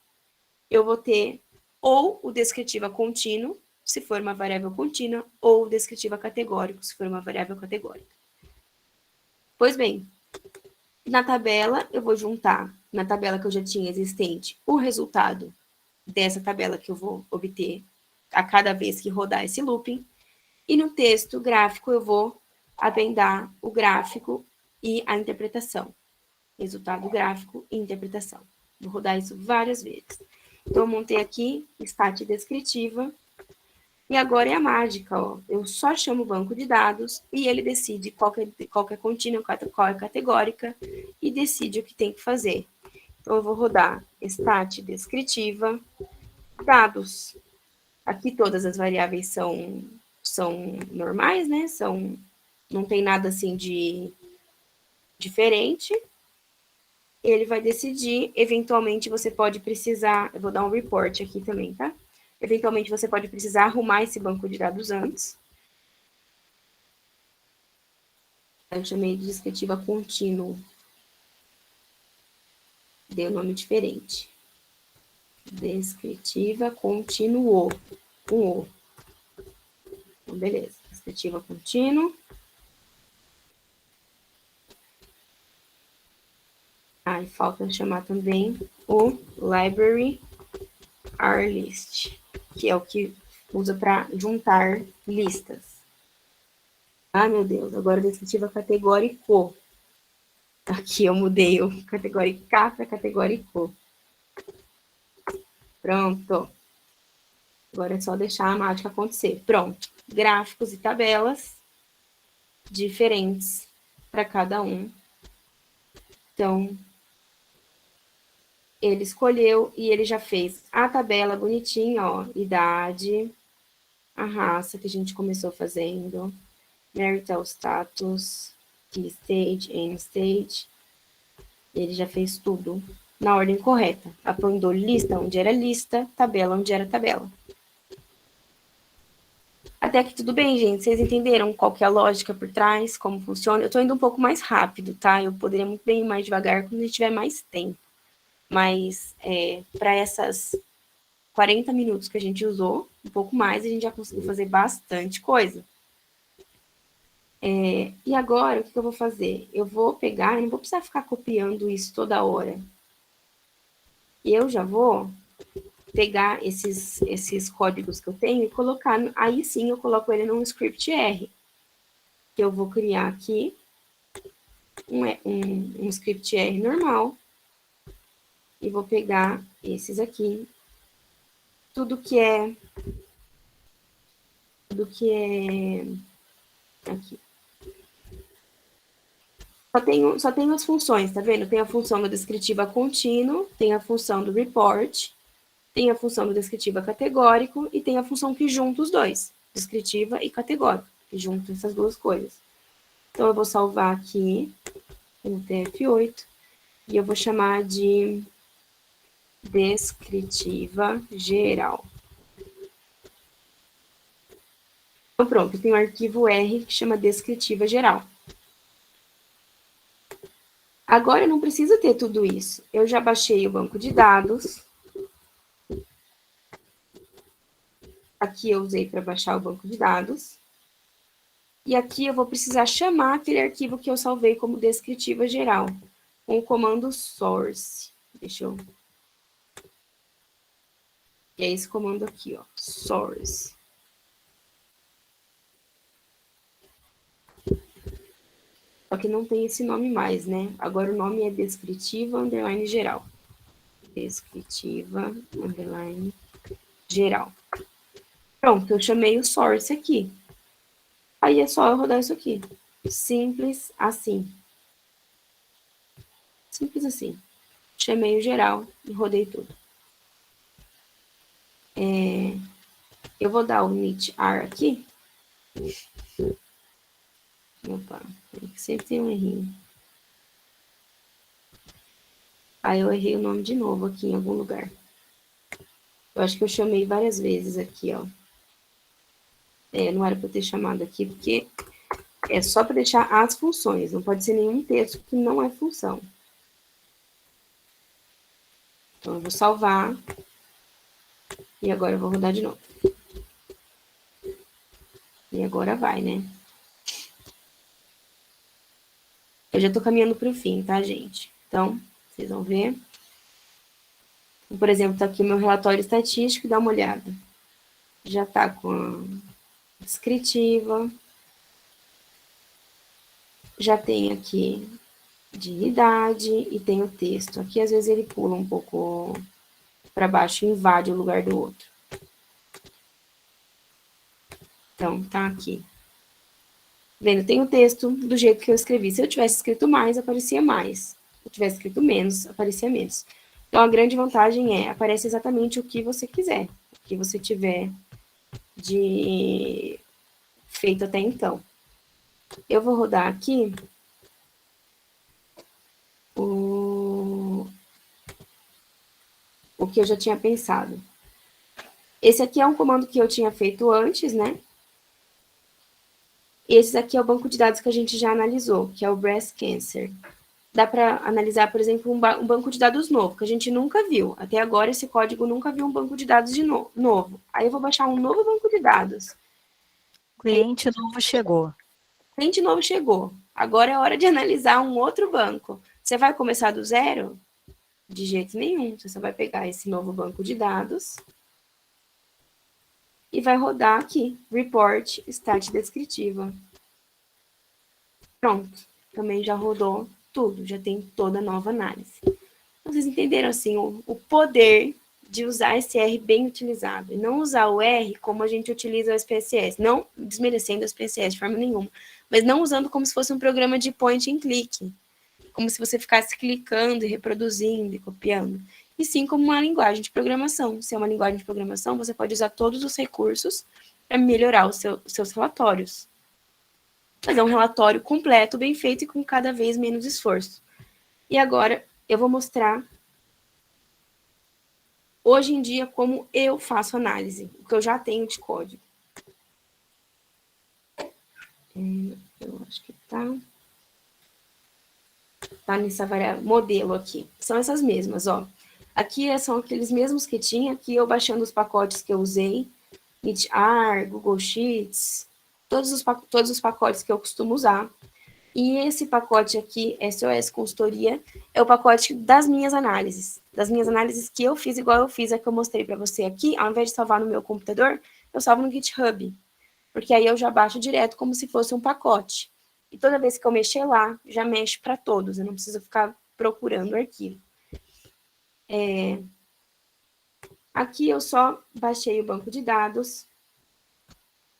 eu vou ter ou o descritiva contínuo, se for uma variável contínua, ou o descritiva categórico, se for uma variável categórica. Pois bem, na tabela, eu vou juntar, na tabela que eu já tinha existente, o resultado dessa tabela que eu vou obter a cada vez que rodar esse looping. E no texto gráfico, eu vou apendar o gráfico e a interpretação. Resultado gráfico e interpretação. Vou rodar isso várias vezes. Então, eu montei aqui stat descritiva E agora é a mágica, ó. Eu só chamo o banco de dados e ele decide qual é contínua, qual é categórica e decide o que tem que fazer. Então, eu vou rodar stat descritiva, dados. Aqui todas as variáveis são normais, né? Não tem nada assim de diferente. Ele vai decidir, eventualmente você pode precisar, eu vou dar um report aqui também, tá? Eventualmente você pode precisar arrumar esse banco de dados antes. Eu chamei de descritiva contínuo. Deu nome diferente. Descritiva contínuo. Com O. Então, beleza. Descritiva contínuo. Aí falta chamar também o library rlist, que é o que usa para juntar listas. Ah, meu Deus, agora descritiva categórico. Aqui eu mudei o categórica para categórico. Pronto. Agora é só deixar a mágica acontecer. Pronto. Gráficos e tabelas diferentes para cada um. Então, ele escolheu e ele já fez a tabela bonitinha, ó. Idade, a raça que a gente começou fazendo, marital status, key stage, end stage. Ele já fez tudo na ordem correta. Apontou lista onde era lista, tabela onde era tabela. Até que tudo bem, gente. Vocês entenderam qual que é a lógica por trás, como funciona? Eu tô indo um pouco mais rápido, tá? Eu poderia muito bem ir mais devagar quando a gente tiver mais tempo. Mas para essas 40 minutos que a gente usou, um pouco mais, a gente já conseguiu fazer bastante coisa. E agora, o que eu vou fazer? Eu vou pegar, eu não vou precisar ficar copiando isso toda hora. Eu já vou pegar esses códigos que eu tenho e colocar, aí sim eu coloco ele num script R, que eu vou criar aqui um script R normal, e vou pegar esses aqui, tudo que é aqui. Só tenho as funções, tá vendo? Tem a função da descritiva contínuo, tem a função do report, tem a função do descritiva categórico e tem a função que junta os dois, descritiva e categórico, que junta essas duas coisas. Então, eu vou salvar aqui no TF8 e eu vou chamar de descritiva geral. Então, pronto, eu tenho um arquivo R que chama descritiva geral. Agora, eu não preciso ter tudo isso. Eu já baixei o banco de dados. Aqui eu usei para baixar o banco de dados. E aqui eu vou precisar chamar aquele arquivo que eu salvei como descritiva geral, com o comando source. Deixa eu... E é esse comando aqui, ó, source. Só que não tem esse nome mais, né? Agora o nome é descritiva underline geral. Descritiva underline geral. Pronto, eu chamei o source aqui. Aí é só eu rodar isso aqui. Simples assim. Simples assim. Chamei o geral e rodei tudo. Eu vou dar o init_r aqui. Opa, sempre tem um errinho. Aí eu errei o nome de novo aqui em algum lugar. Eu acho que eu chamei várias vezes aqui, ó. Não era para eu ter chamado aqui, porque é só para deixar as funções. Não pode ser nenhum texto que não é função. Então, eu vou salvar. E agora eu vou rodar de novo. E agora vai, né? Eu já tô caminhando para o fim, tá, gente? Então, vocês vão ver. Por exemplo, tá aqui o meu relatório estatístico, dá uma olhada. Já tá com a descritiva. Já tem aqui de idade e tem o texto. Aqui, às vezes, ele pula um pouco para baixo e invade o lugar do outro. Então, tá aqui. Vendo, tem o texto do jeito que eu escrevi. Se eu tivesse escrito mais, aparecia mais. Se eu tivesse escrito menos, aparecia menos. Então, a grande vantagem é, aparece exatamente o que você quiser, o que você tiver de feito até então. Eu vou rodar aqui o que eu já tinha pensado. Esse aqui é um comando que eu tinha feito antes, né? Esse aqui é o banco de dados que a gente já analisou, que é o Breast Cancer. Dá para analisar, por exemplo, um banco de dados novo, que a gente nunca viu. Até agora, esse código nunca viu um banco de dados de novo. Aí eu vou baixar um novo banco de dados. Cliente novo chegou. Cliente novo chegou. Agora é hora de analisar um outro banco. Você vai começar do zero? De jeito nenhum. Você só vai pegar esse novo banco de dados e vai rodar aqui, Report Stat Descritiva. Pronto. Também já rodou tudo, já tem toda a nova análise. Vocês entenderam, assim, o poder de usar esse R bem utilizado, e não usar o R como a gente utiliza o SPSS, não desmerecendo o SPSS de forma nenhuma, mas não usando como se fosse um programa de point and click, como se você ficasse clicando e reproduzindo e copiando, e sim como uma linguagem de programação. Se é uma linguagem de programação, você pode usar todos os recursos para melhorar os seus relatórios. Fazer um relatório completo, bem feito e com cada vez menos esforço. E agora eu vou mostrar hoje em dia como eu faço análise, o que eu já tenho de código. Eu acho que tá nessa variável modelo aqui. São essas mesmas, ó. Aqui são aqueles mesmos que tinha, aqui eu baixando os pacotes que eu usei, MeetR, Google Sheets, todos os pacotes que eu costumo usar. E esse pacote aqui, SOS Consultoria, é o pacote das minhas análises que eu fiz, igual eu fiz a que eu mostrei para você aqui. Ao invés de salvar no meu computador, eu salvo no GitHub, porque aí eu já baixo direto como se fosse um pacote. E toda vez que eu mexer lá, já mexo para todos, eu não preciso ficar procurando o arquivo. Aqui eu só baixei o banco de dados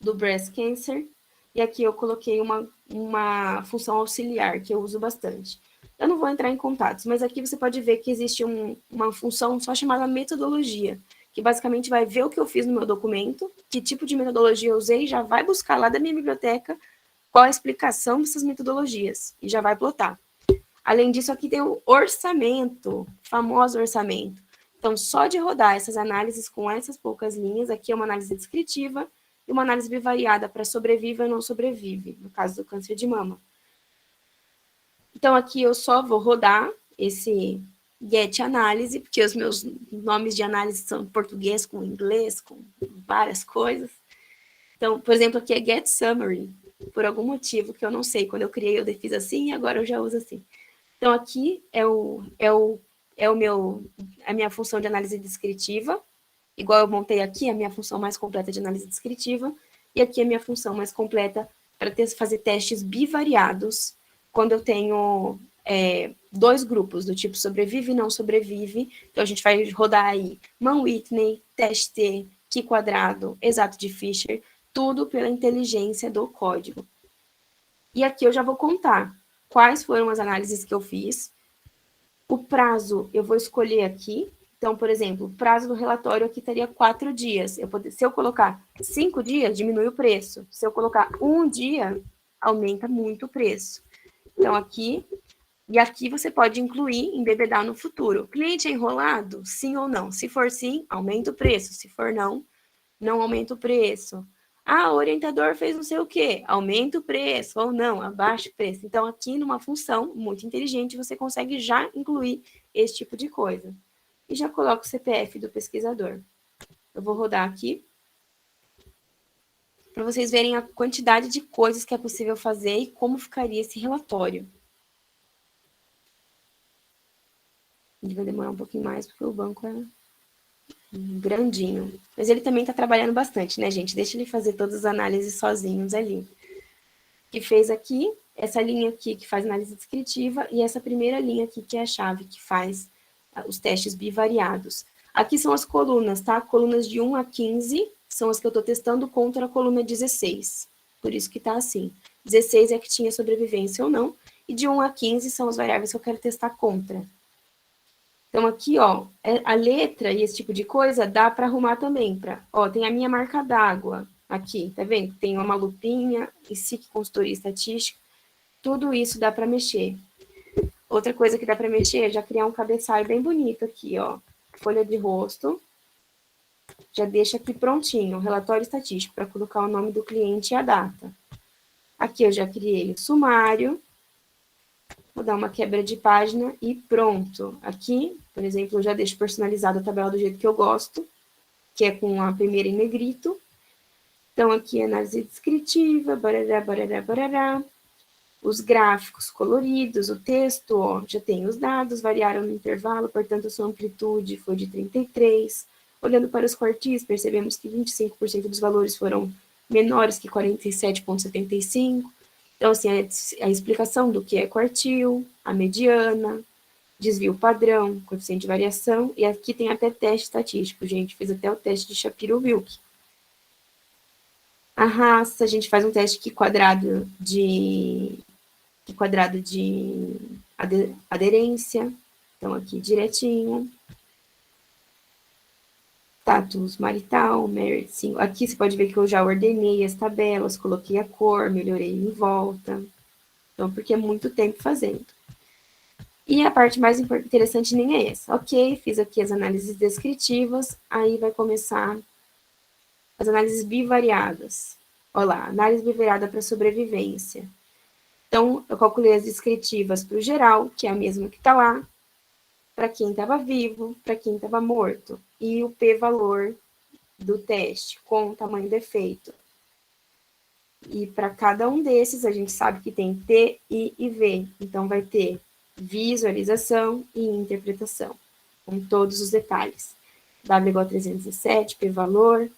do Breast Cancer, e aqui eu coloquei uma função auxiliar, que eu uso bastante. Eu não vou entrar em contatos, mas aqui você pode ver que existe uma função só chamada metodologia, que basicamente vai ver o que eu fiz no meu documento, que tipo de metodologia eu usei, já vai buscar lá da minha biblioteca qual a explicação dessas metodologias, e já vai plotar. Além disso, aqui tem o orçamento, famoso orçamento. Então, só de rodar essas análises com essas poucas linhas, aqui é uma análise descritiva, e uma análise bivariada para sobrevive ou não sobrevive, no caso do câncer de mama. Então, aqui eu só vou rodar esse get análise, porque os meus nomes de análise são em português com inglês, com várias coisas. Então, por exemplo, aqui é get summary, por algum motivo que eu não sei. Quando eu criei, eu fiz assim, e agora eu já uso assim. Então, aqui é a minha função de análise descritiva, igual eu montei aqui, a minha função mais completa de análise descritiva, e aqui a minha função mais completa para fazer testes bivariados, quando eu tenho dois grupos, do tipo sobrevive e não sobrevive. Então, a gente vai rodar aí Mann-Whitney, Test-T, Q-quadrado, exato de Fisher, tudo pela inteligência do código. E aqui eu já vou contar quais foram as análises que eu fiz. O prazo eu vou escolher aqui. Então, por exemplo, o prazo do relatório aqui teria 4 dias. Se eu colocar 5 dias, diminui o preço. Se eu colocar 1 dia, aumenta muito o preço. Então, aqui você pode incluir, embebedar no futuro. Cliente é enrolado? Sim ou não? Se for sim, aumenta o preço. Se for não, não aumenta o preço. Ah, o orientador fez não sei o quê, aumenta o preço, ou não, abaixa o preço. Então, aqui numa função muito inteligente, você consegue já incluir esse tipo de coisa. E já coloco o CPF do pesquisador. Eu vou rodar aqui, para vocês verem a quantidade de coisas que é possível fazer e como ficaria esse relatório. Ele vai demorar um pouquinho mais, porque o banco é grandinho. Mas ele também está trabalhando bastante, né, gente? Deixa ele fazer todas as análises sozinhos ali. Que fez aqui, essa linha aqui que faz análise descritiva, e essa primeira linha aqui que é a chave que faz os testes bivariados. Aqui são as colunas, tá? Colunas de 1 a 15 são as que eu estou testando contra a coluna 16. Por isso que está assim. 16 é que tinha sobrevivência ou não, e de 1 a 15 são as variáveis que eu quero testar contra. Então, aqui, ó, a letra e esse tipo de coisa dá para arrumar também. Ó, tem a minha marca d'água aqui, tá vendo? Tem uma lupinha, e SIC, consultoria estatística. Tudo isso dá para mexer. Outra coisa que dá para mexer é já criar um cabeçalho bem bonito aqui, ó. Folha de rosto. Já deixa aqui prontinho, relatório estatístico, para colocar o nome do cliente e a data. Aqui eu já criei o sumário. Vou dar uma quebra de página e pronto. Aqui, por exemplo, eu já deixo personalizada a tabela do jeito que eu gosto, que é com a primeira em negrito. Então, aqui análise descritiva, barará, barará, barará. Os gráficos coloridos, o texto, ó, já tem os dados, variaram no intervalo, portanto, a sua amplitude foi de 33. Olhando para os quartis, percebemos que 25% dos valores foram menores que 47,75. Então, assim, a explicação do que é quartil, a mediana, desvio padrão, coeficiente de variação, e aqui tem até teste estatístico, gente, fez até o teste de Shapiro-Wilk. A raça, a gente faz um teste aqui quadrado de aderência, então aqui direitinho. Status marital, merit, sim. Aqui você pode ver que eu já ordenei as tabelas, coloquei a cor, melhorei em volta. Então, porque é muito tempo fazendo. E a parte mais interessante nem é essa. Ok, fiz aqui as análises descritivas, aí vai começar as análises bivariadas. Olha lá, análise bivariada para sobrevivência. Então, eu calculei as descritivas para o geral, que é a mesma que está lá, para quem estava vivo, para quem estava morto, e o p-valor do teste, com o tamanho do efeito. E para cada um desses, a gente sabe que tem T, I e V. Então, vai ter visualização e interpretação, com todos os detalhes. W igual a 317, p-valor,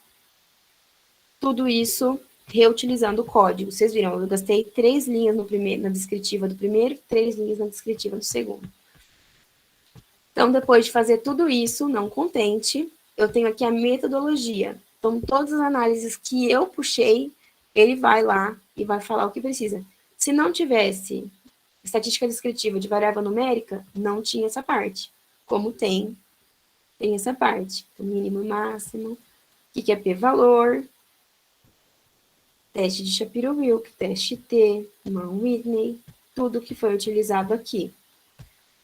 tudo isso reutilizando o código. Vocês viram, eu gastei 3 linhas na descritiva do primeiro, 3 linhas na descritiva do segundo. Então, depois de fazer tudo isso, não contente, eu tenho aqui a metodologia. Então, todas as análises que eu puxei, ele vai lá e vai falar o que precisa. Se não tivesse estatística descritiva de variável numérica, não tinha essa parte. Como tem essa parte. O mínimo e máximo, o que é p-valor, teste de Shapiro-Wilk, teste T, Mann-Whitney, tudo que foi utilizado aqui.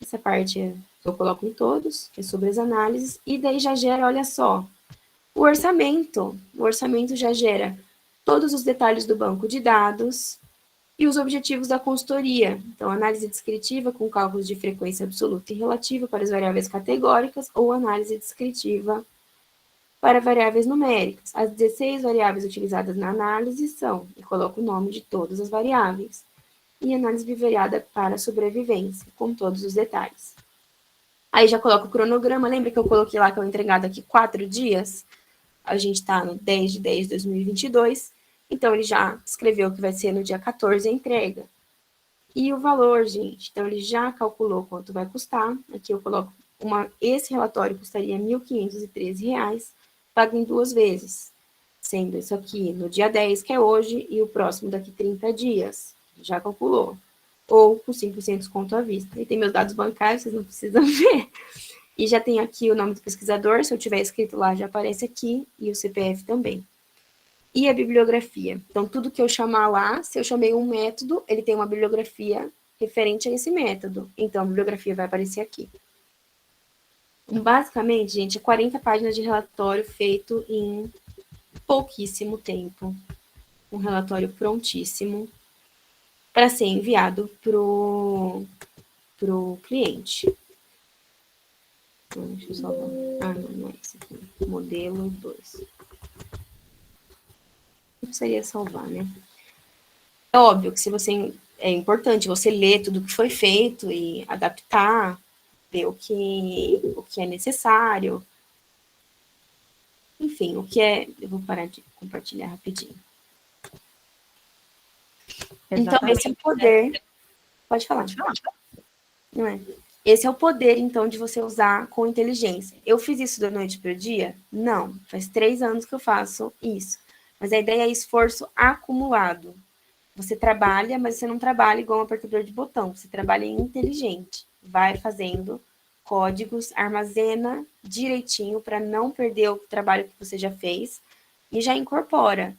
Essa parte eu coloco em todos, que é sobre as análises, e daí já gera, olha só, o orçamento. O orçamento já gera todos os detalhes do banco de dados e os objetivos da consultoria. Então, análise descritiva com cálculos de frequência absoluta e relativa para as variáveis categóricas ou análise descritiva para variáveis numéricas. As 16 variáveis utilizadas na análise são, e coloco o nome de todas as variáveis, e análise bivariada para sobrevivência, com todos os detalhes. Aí já coloco o cronograma, lembra que eu coloquei lá que eu entregado aqui 4 dias? A gente está no 10 de 10 de 2022, então ele já escreveu que vai ser no dia 14 a entrega. E o valor, gente, então ele já calculou quanto vai custar, aqui eu coloco, esse relatório custaria R$ 1.513, pago em 2 vezes, sendo isso aqui no dia 10, que é hoje, e o próximo daqui 30 dias, já calculou. Ou com 5% de desconto à vista. E tem meus dados bancários, vocês não precisam ver. E já tem aqui o nome do pesquisador, se eu tiver escrito lá, já aparece aqui, e o CPF também. E a bibliografia. Então, tudo que eu chamar lá, se eu chamei um método, ele tem uma bibliografia referente a esse método. Então, a bibliografia vai aparecer aqui. Basicamente, gente, é 40 páginas de relatório feito em pouquíssimo tempo. Um relatório prontíssimo para ser enviado pro cliente. Deixa eu salvar. Não é esse aqui. Modelo 2. Não precisaria salvar, né? É óbvio que é importante você ler tudo que foi feito e adaptar, ver o que é necessário. Enfim, eu vou parar de compartilhar rapidinho. Exatamente. Então, esse é o poder. Pode falar. Não é? Esse é o poder, então, de você usar com inteligência. Eu fiz isso da noite para o dia? Não. Faz 3 anos que eu faço isso. Mas a ideia é esforço acumulado. Você trabalha, mas você não trabalha igual um apertador de botão. Você trabalha inteligente. Vai fazendo códigos, armazena direitinho para não perder o trabalho que você já fez e já incorpora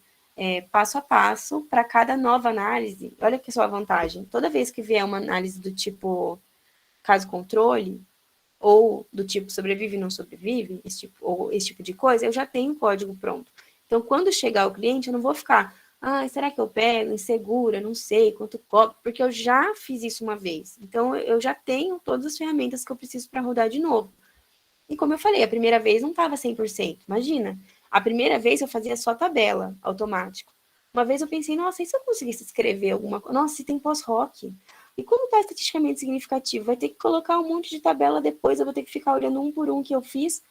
passo a passo para cada nova análise. Olha que só a vantagem. Toda vez que vier uma análise do tipo caso controle, ou do tipo sobrevive e não sobrevive, ou esse tipo de coisa, eu já tenho o código pronto. Então, quando chegar o cliente, eu não vou ficar, será que eu pego? Insegura, não sei, quanto cobro, porque eu já fiz isso uma vez. Então, eu já tenho todas as ferramentas que eu preciso para rodar de novo. E como eu falei, a primeira vez não estava 100%. Imagina, a primeira vez eu fazia só tabela automático. Uma vez eu pensei, nossa, e se eu conseguisse escrever alguma coisa? Nossa, se tem pós-rock. E como está estatisticamente significativo? Vai ter que colocar um monte de tabela depois, eu vou ter que ficar olhando um por um que eu fiz.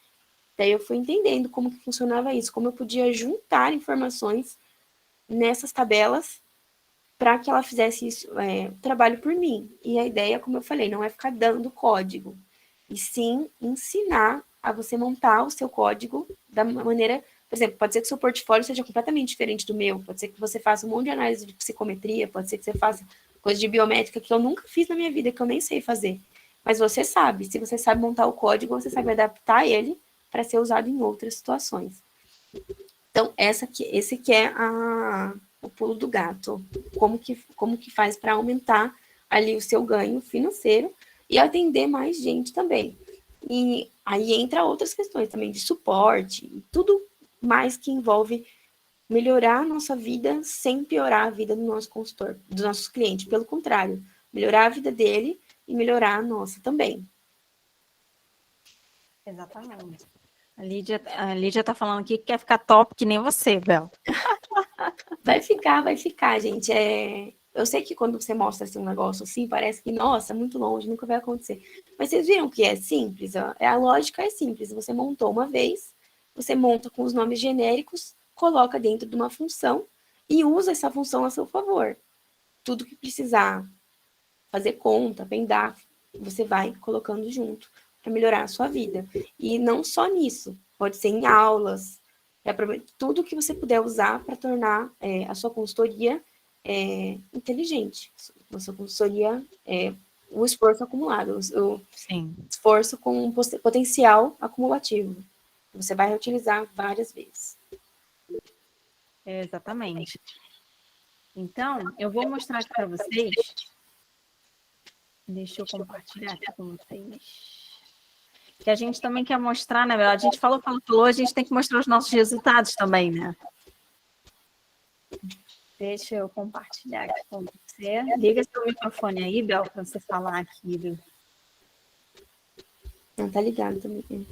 Daí eu fui entendendo como que funcionava isso, como eu podia juntar informações nessas tabelas para que ela fizesse isso, o trabalho por mim. E a ideia, como eu falei, não é ficar dando código, e sim ensinar a você montar o seu código da maneira... Por exemplo, pode ser que o seu portfólio seja completamente diferente do meu, pode ser que você faça um monte de análise de psicometria, pode ser que você faça coisa de biométrica que eu nunca fiz na minha vida, que eu nem sei fazer. Mas você sabe, se você sabe montar o código, você sabe adaptar ele para ser usado em outras situações. Então, esse que é o pulo do gato. Como que faz para aumentar ali o seu ganho financeiro e atender mais gente também. E aí entra outras questões também de suporte, tudo mais que envolve melhorar a nossa vida sem piorar a vida do nosso consultor, dos nossos clientes. Pelo contrário, melhorar a vida dele e melhorar a nossa também. Exatamente. A Lídia tá falando aqui que quer ficar top que nem você, Bel. Vai ficar, gente. Eu sei que quando você mostra assim, um negócio assim, parece que, nossa, muito longe, nunca vai acontecer. Mas vocês viram que é simples? Ó? A lógica é simples. Você montou uma vez, você monta com os nomes genéricos, coloca dentro de uma função e usa essa função a seu favor. Tudo que precisar fazer conta, pendar, você vai colocando junto para melhorar a sua vida. E não só nisso, pode ser em aulas, tudo que você puder usar para tornar a sua consultoria inteligente. A sua consultoria o esforço acumulado, o Sim. esforço com potencial acumulativo. Você vai reutilizar várias vezes. Exatamente. Então, eu vou mostrar aqui para vocês. Deixa eu compartilhar aqui com vocês. Que a gente também quer mostrar, né, Bel? A gente falou, a gente tem que mostrar os nossos resultados também, né? Deixa eu compartilhar aqui com você. Liga seu microfone aí, Bel, para você falar aqui. Não, tá ligado também.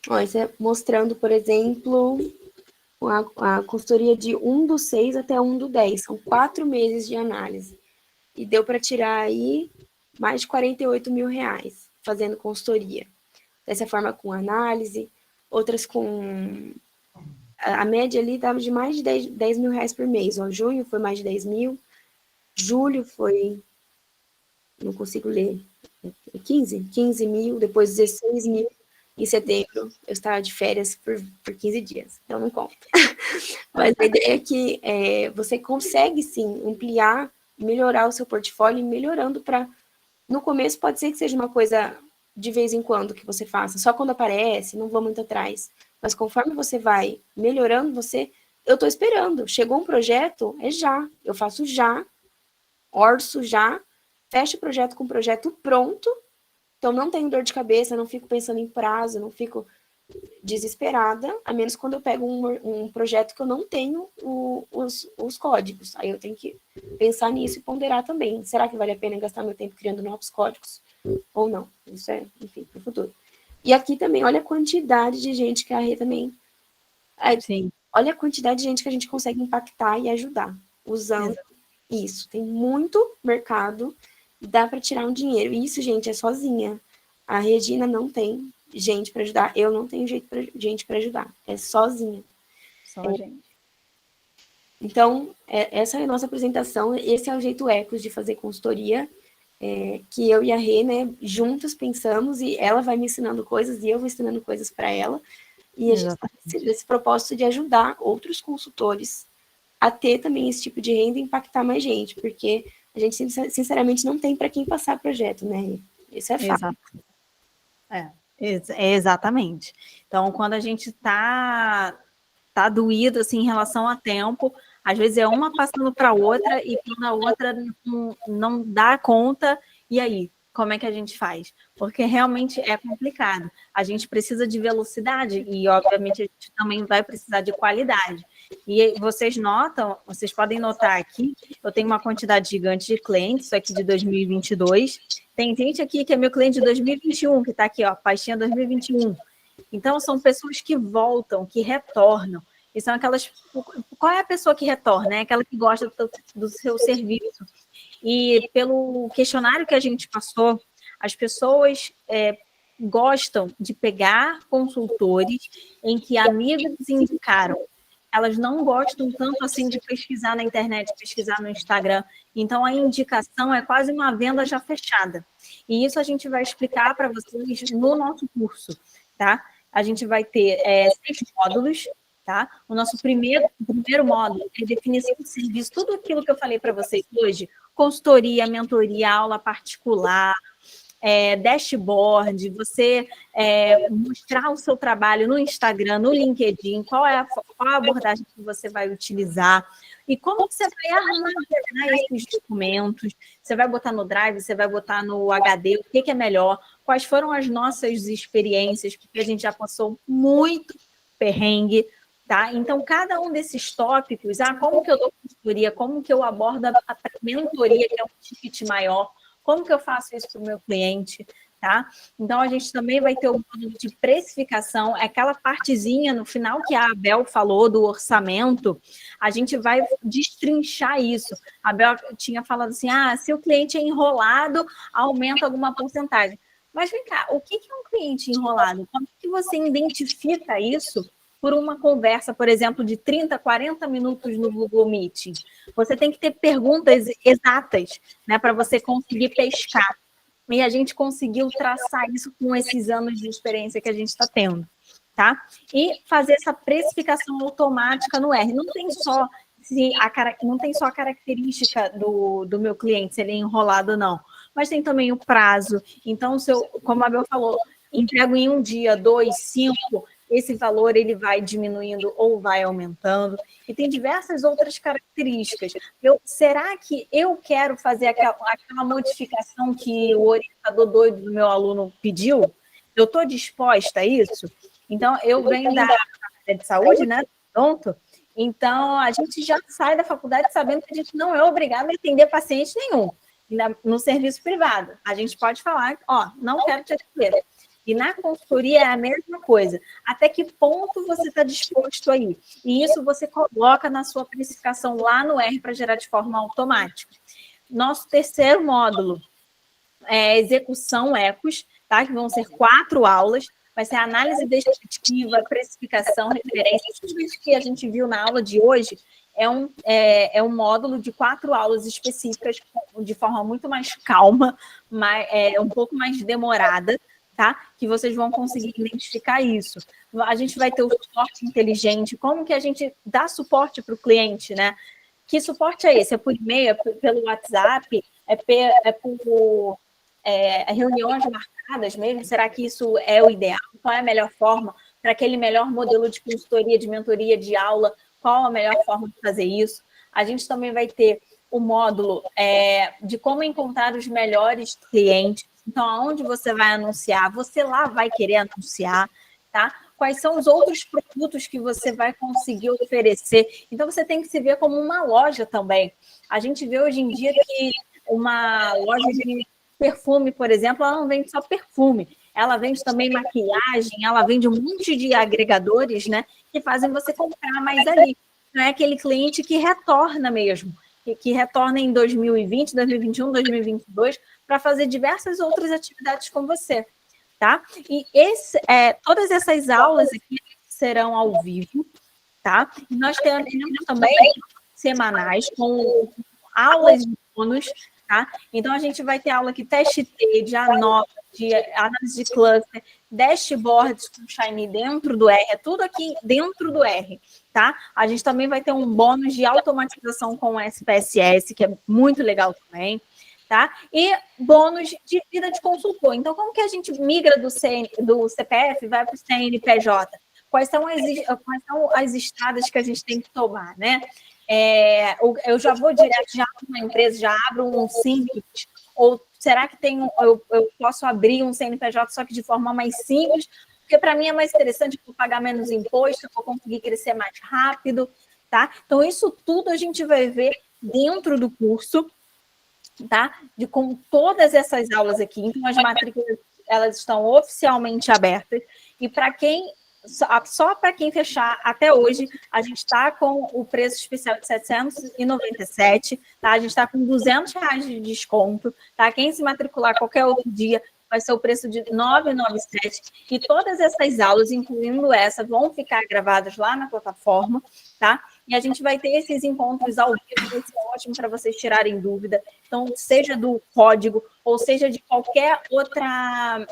Ó, isso é mostrando, por exemplo, a consultoria de 1/6 até 1/10. São 4 meses de análise. E deu para tirar aí mais de 48 mil reais fazendo consultoria. Dessa forma, com análise, outras com... A média ali estava de mais de 10 mil reais por mês. Ó, junho foi mais de 10 mil. Julho foi... Não consigo ler. 15 mil, depois 16 mil. Em setembro, eu estava de férias por 15 dias. Então, não conta. Mas a ideia é que você consegue, sim, ampliar, melhorar o seu portfólio, melhorando para... No começo, pode ser que seja uma coisa de vez em quando que você faça, só quando aparece, não vou muito atrás. Mas conforme você vai melhorando, eu estou esperando. Chegou um projeto, é já. Eu faço já, orço já, fecho o projeto com o projeto pronto, então não tenho dor de cabeça, não fico pensando em prazo, não fico desesperada, a menos quando eu pego um projeto que eu não tenho os códigos. Aí eu tenho que pensar nisso e ponderar também. Será que vale a pena gastar meu tempo criando novos códigos? Ou não? Isso é, enfim, para o futuro. E aqui também, olha a quantidade de gente que a Rê também... Sim. Olha a quantidade de gente que a gente consegue impactar e ajudar usando isso. Tem muito mercado, dá para tirar um dinheiro. E isso, gente, é sozinha. A Regina não tem gente para ajudar, eu não tenho gente para ajudar, é sozinha. Só a gente. Então, essa é a nossa apresentação, esse é o jeito Ecos de fazer consultoria. que eu e a Rê, né, juntos pensamos, e ela vai me ensinando coisas e eu vou ensinando coisas para ela. E a gente está nesse propósito de ajudar outros consultores a ter também esse tipo de renda e impactar mais gente, porque a gente, sinceramente, não tem para quem passar projeto, né? Isso é fato. Exatamente. Então, quando a gente tá doído assim, em relação a tempo, às vezes é uma passando para outra e quando a outra não dá conta, e aí? Como é que a gente faz? Porque realmente é complicado. A gente precisa de velocidade e, obviamente, a gente também vai precisar de qualidade. E vocês podem notar aqui, eu tenho uma quantidade gigante de clientes, isso aqui de 2022. Tem gente aqui que é meu cliente de 2021, que está aqui, ó, pastinha 2021. Então, são pessoas que voltam, que retornam. E são aquelas... Qual é a pessoa que retorna? É aquela que gosta do seu serviço. E pelo questionário que a gente passou, as pessoas gostam de pegar consultores em que amigos indicaram. Elas não gostam tanto assim de pesquisar na internet, pesquisar no Instagram. Então, a indicação é quase uma venda já fechada. E isso a gente vai explicar para vocês no nosso curso, tá? A gente vai ter 6 módulos, tá? O nosso primeiro módulo é definição de serviço, tudo aquilo que eu falei para vocês hoje, consultoria, mentoria, aula particular, dashboard, você mostrar o seu trabalho no Instagram, no LinkedIn, qual é a abordagem que você vai utilizar e como você vai armazenar esses documentos, você vai botar no Drive, você vai botar no HD, o que é melhor, quais foram as nossas experiências, porque a gente já passou muito perrengue, tá? Então, cada um desses tópicos, como que eu dou consultoria, como que eu abordo a mentoria, que é um ticket maior, como que eu faço isso para o meu cliente, tá? Então, a gente também vai ter o módulo de precificação, aquela partezinha no final que a Abel falou do orçamento, a gente vai destrinchar isso. A Abel tinha falado assim, se o cliente é enrolado, aumenta alguma porcentagem. Mas vem cá, o que é um cliente enrolado? Como que você identifica isso por uma conversa, por exemplo, de 30, 40 minutos no Google Meeting? Você tem que ter perguntas exatas, né, para você conseguir pescar. E a gente conseguiu traçar isso com esses anos de experiência que a gente está tendo, tá? E fazer essa precificação automática no R. Não tem só a característica do meu cliente, se ele é enrolado, não. Mas tem também o prazo. Então, como a Abel falou, entrego em 1 dia, 2, 5, esse valor ele vai diminuindo ou vai aumentando. E tem diversas outras características. Será que eu quero fazer aquela modificação que o orientador doido do meu aluno pediu? Eu estou disposta a isso? Então, eu venho da área de saúde, né? Pronto. Então, a gente já sai da faculdade sabendo que a gente não é obrigado a atender paciente nenhum no serviço privado. A gente pode falar, não quero te atender. E na consultoria é a mesma coisa. Até que ponto você está disposto a ir? E isso você coloca na sua precificação lá no R para gerar de forma automática. Nosso terceiro módulo é execução ECOS, tá? Que vão ser 4 aulas. Vai ser análise descritiva, precificação, referência. Tudo isso que a gente viu na aula de hoje é um módulo de 4 aulas específicas, de forma muito mais calma, um pouco mais demorada, tá? Que vocês vão conseguir identificar isso. A gente vai ter o suporte inteligente, como que a gente dá suporte para o cliente, né? Que suporte é esse? É por e-mail, é pelo WhatsApp, é por reuniões marcadas mesmo? Será que isso é o ideal? Qual é a melhor forma para aquele melhor modelo de consultoria, de mentoria, de aula? Qual a melhor forma de fazer isso? A gente também vai ter o módulo de como encontrar os melhores clientes. Então, aonde você vai anunciar? Você lá vai querer anunciar, tá? Quais são os outros produtos que você vai conseguir oferecer? Então, você tem que se ver como uma loja também. A gente vê hoje em dia que uma loja de perfume, por exemplo, ela não vende só perfume. Ela vende também maquiagem, ela vende um monte de agregadores, né? Que fazem você comprar mais ali. Não é aquele cliente que retorna mesmo. Que retorna em 2020, 2021, 2022, para fazer diversas outras atividades com você, tá? E todas essas aulas aqui serão ao vivo, tá? E nós teremos também semanais com aulas de bônus, tá? Então, a gente vai ter aula aqui, teste T, de ANOVA, de análise de cluster, dashboards com Shiny dentro do R, é tudo aqui dentro do R, tá? A gente também vai ter um bônus de automatização com o SPSS, que é muito legal também, tá? E bônus de vida de consultor. Então, como que a gente migra do CPF, vai para o CNPJ? Quais são as estradas que a gente tem que tomar, né? Eu já vou direto, já abro uma empresa, já abro um simples, ou será que eu posso abrir um CNPJ só que de forma mais simples? Porque para mim é mais interessante, eu vou pagar menos imposto, eu vou conseguir crescer mais rápido, tá? Então, isso tudo a gente vai ver dentro do curso, tá? Com todas essas aulas aqui. Então, as matrículas, elas estão oficialmente abertas. E para quem só para quem fechar até hoje, a gente está com o preço especial de 797, tá? A gente está com R$200 de desconto, tá? Quem se matricular qualquer outro dia vai ser o preço de 997, e todas essas aulas, incluindo essa, vão ficar gravadas lá na plataforma, tá? E a gente vai ter esses encontros ao vivo, vai ser ótimo para vocês tirarem dúvida. Então, seja do código, ou seja de qualquer outra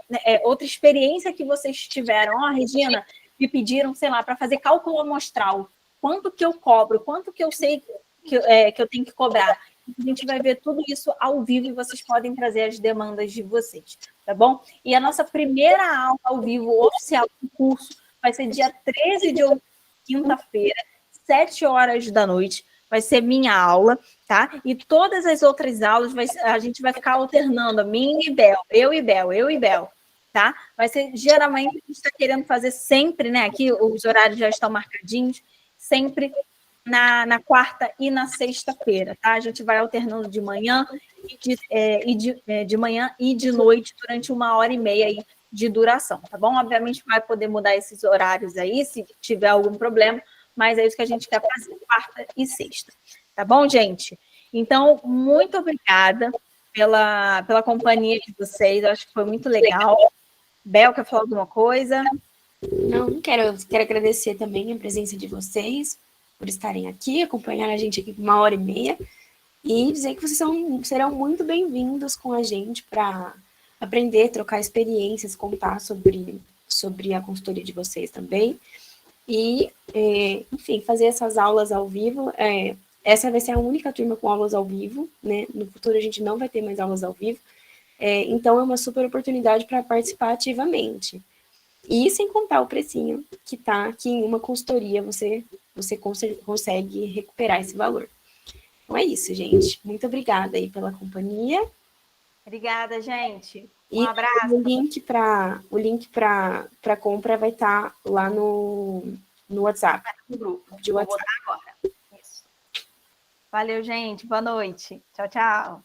experiência que vocês tiveram. Regina, me pediram, sei lá, para fazer cálculo amostral. Quanto que eu cobro? Quanto que eu sei que eu tenho que cobrar? A gente vai ver tudo isso ao vivo e vocês podem trazer as demandas de vocês, tá bom? E a nossa primeira aula ao vivo oficial do curso vai ser dia 13 de outubro, quinta-feira, 7 horas da noite. Vai ser minha aula, tá? E todas as outras aulas a gente vai ficar alternando, minha e Bel, eu e Bel, tá? Vai ser, geralmente, a gente está querendo fazer sempre, né? Aqui os horários já estão marcadinhos, sempre na quarta e na sexta-feira, tá? A gente vai alternando de manhã de manhã e de noite durante 1h30 aí de duração, tá bom? Obviamente vai poder mudar esses horários aí, se tiver algum problema, mas é isso que a gente quer fazer, quarta e sexta, tá bom, gente? Então, muito obrigada pela companhia de vocês, eu acho que foi muito legal. Bel, quer falar alguma coisa? Não quero agradecer também a presença de vocês, por estarem aqui, acompanhar a gente aqui por 1h30, e dizer que vocês serão muito bem-vindos com a gente para aprender, trocar experiências, contar sobre a consultoria de vocês também. E, enfim, fazer essas aulas ao vivo. Essa vai ser a única turma com aulas ao vivo, né? No futuro a gente não vai ter mais aulas ao vivo. Então, é uma super oportunidade para participar ativamente. E sem contar o precinho que está aqui em uma consultoria, você consegue recuperar esse valor. Então é isso, gente. Muito obrigada aí pela companhia. Obrigada, gente. Um abraço. O link para compra vai estar lá no WhatsApp. No grupo de WhatsApp agora. Isso. Valeu, gente. Boa noite. Tchau, tchau.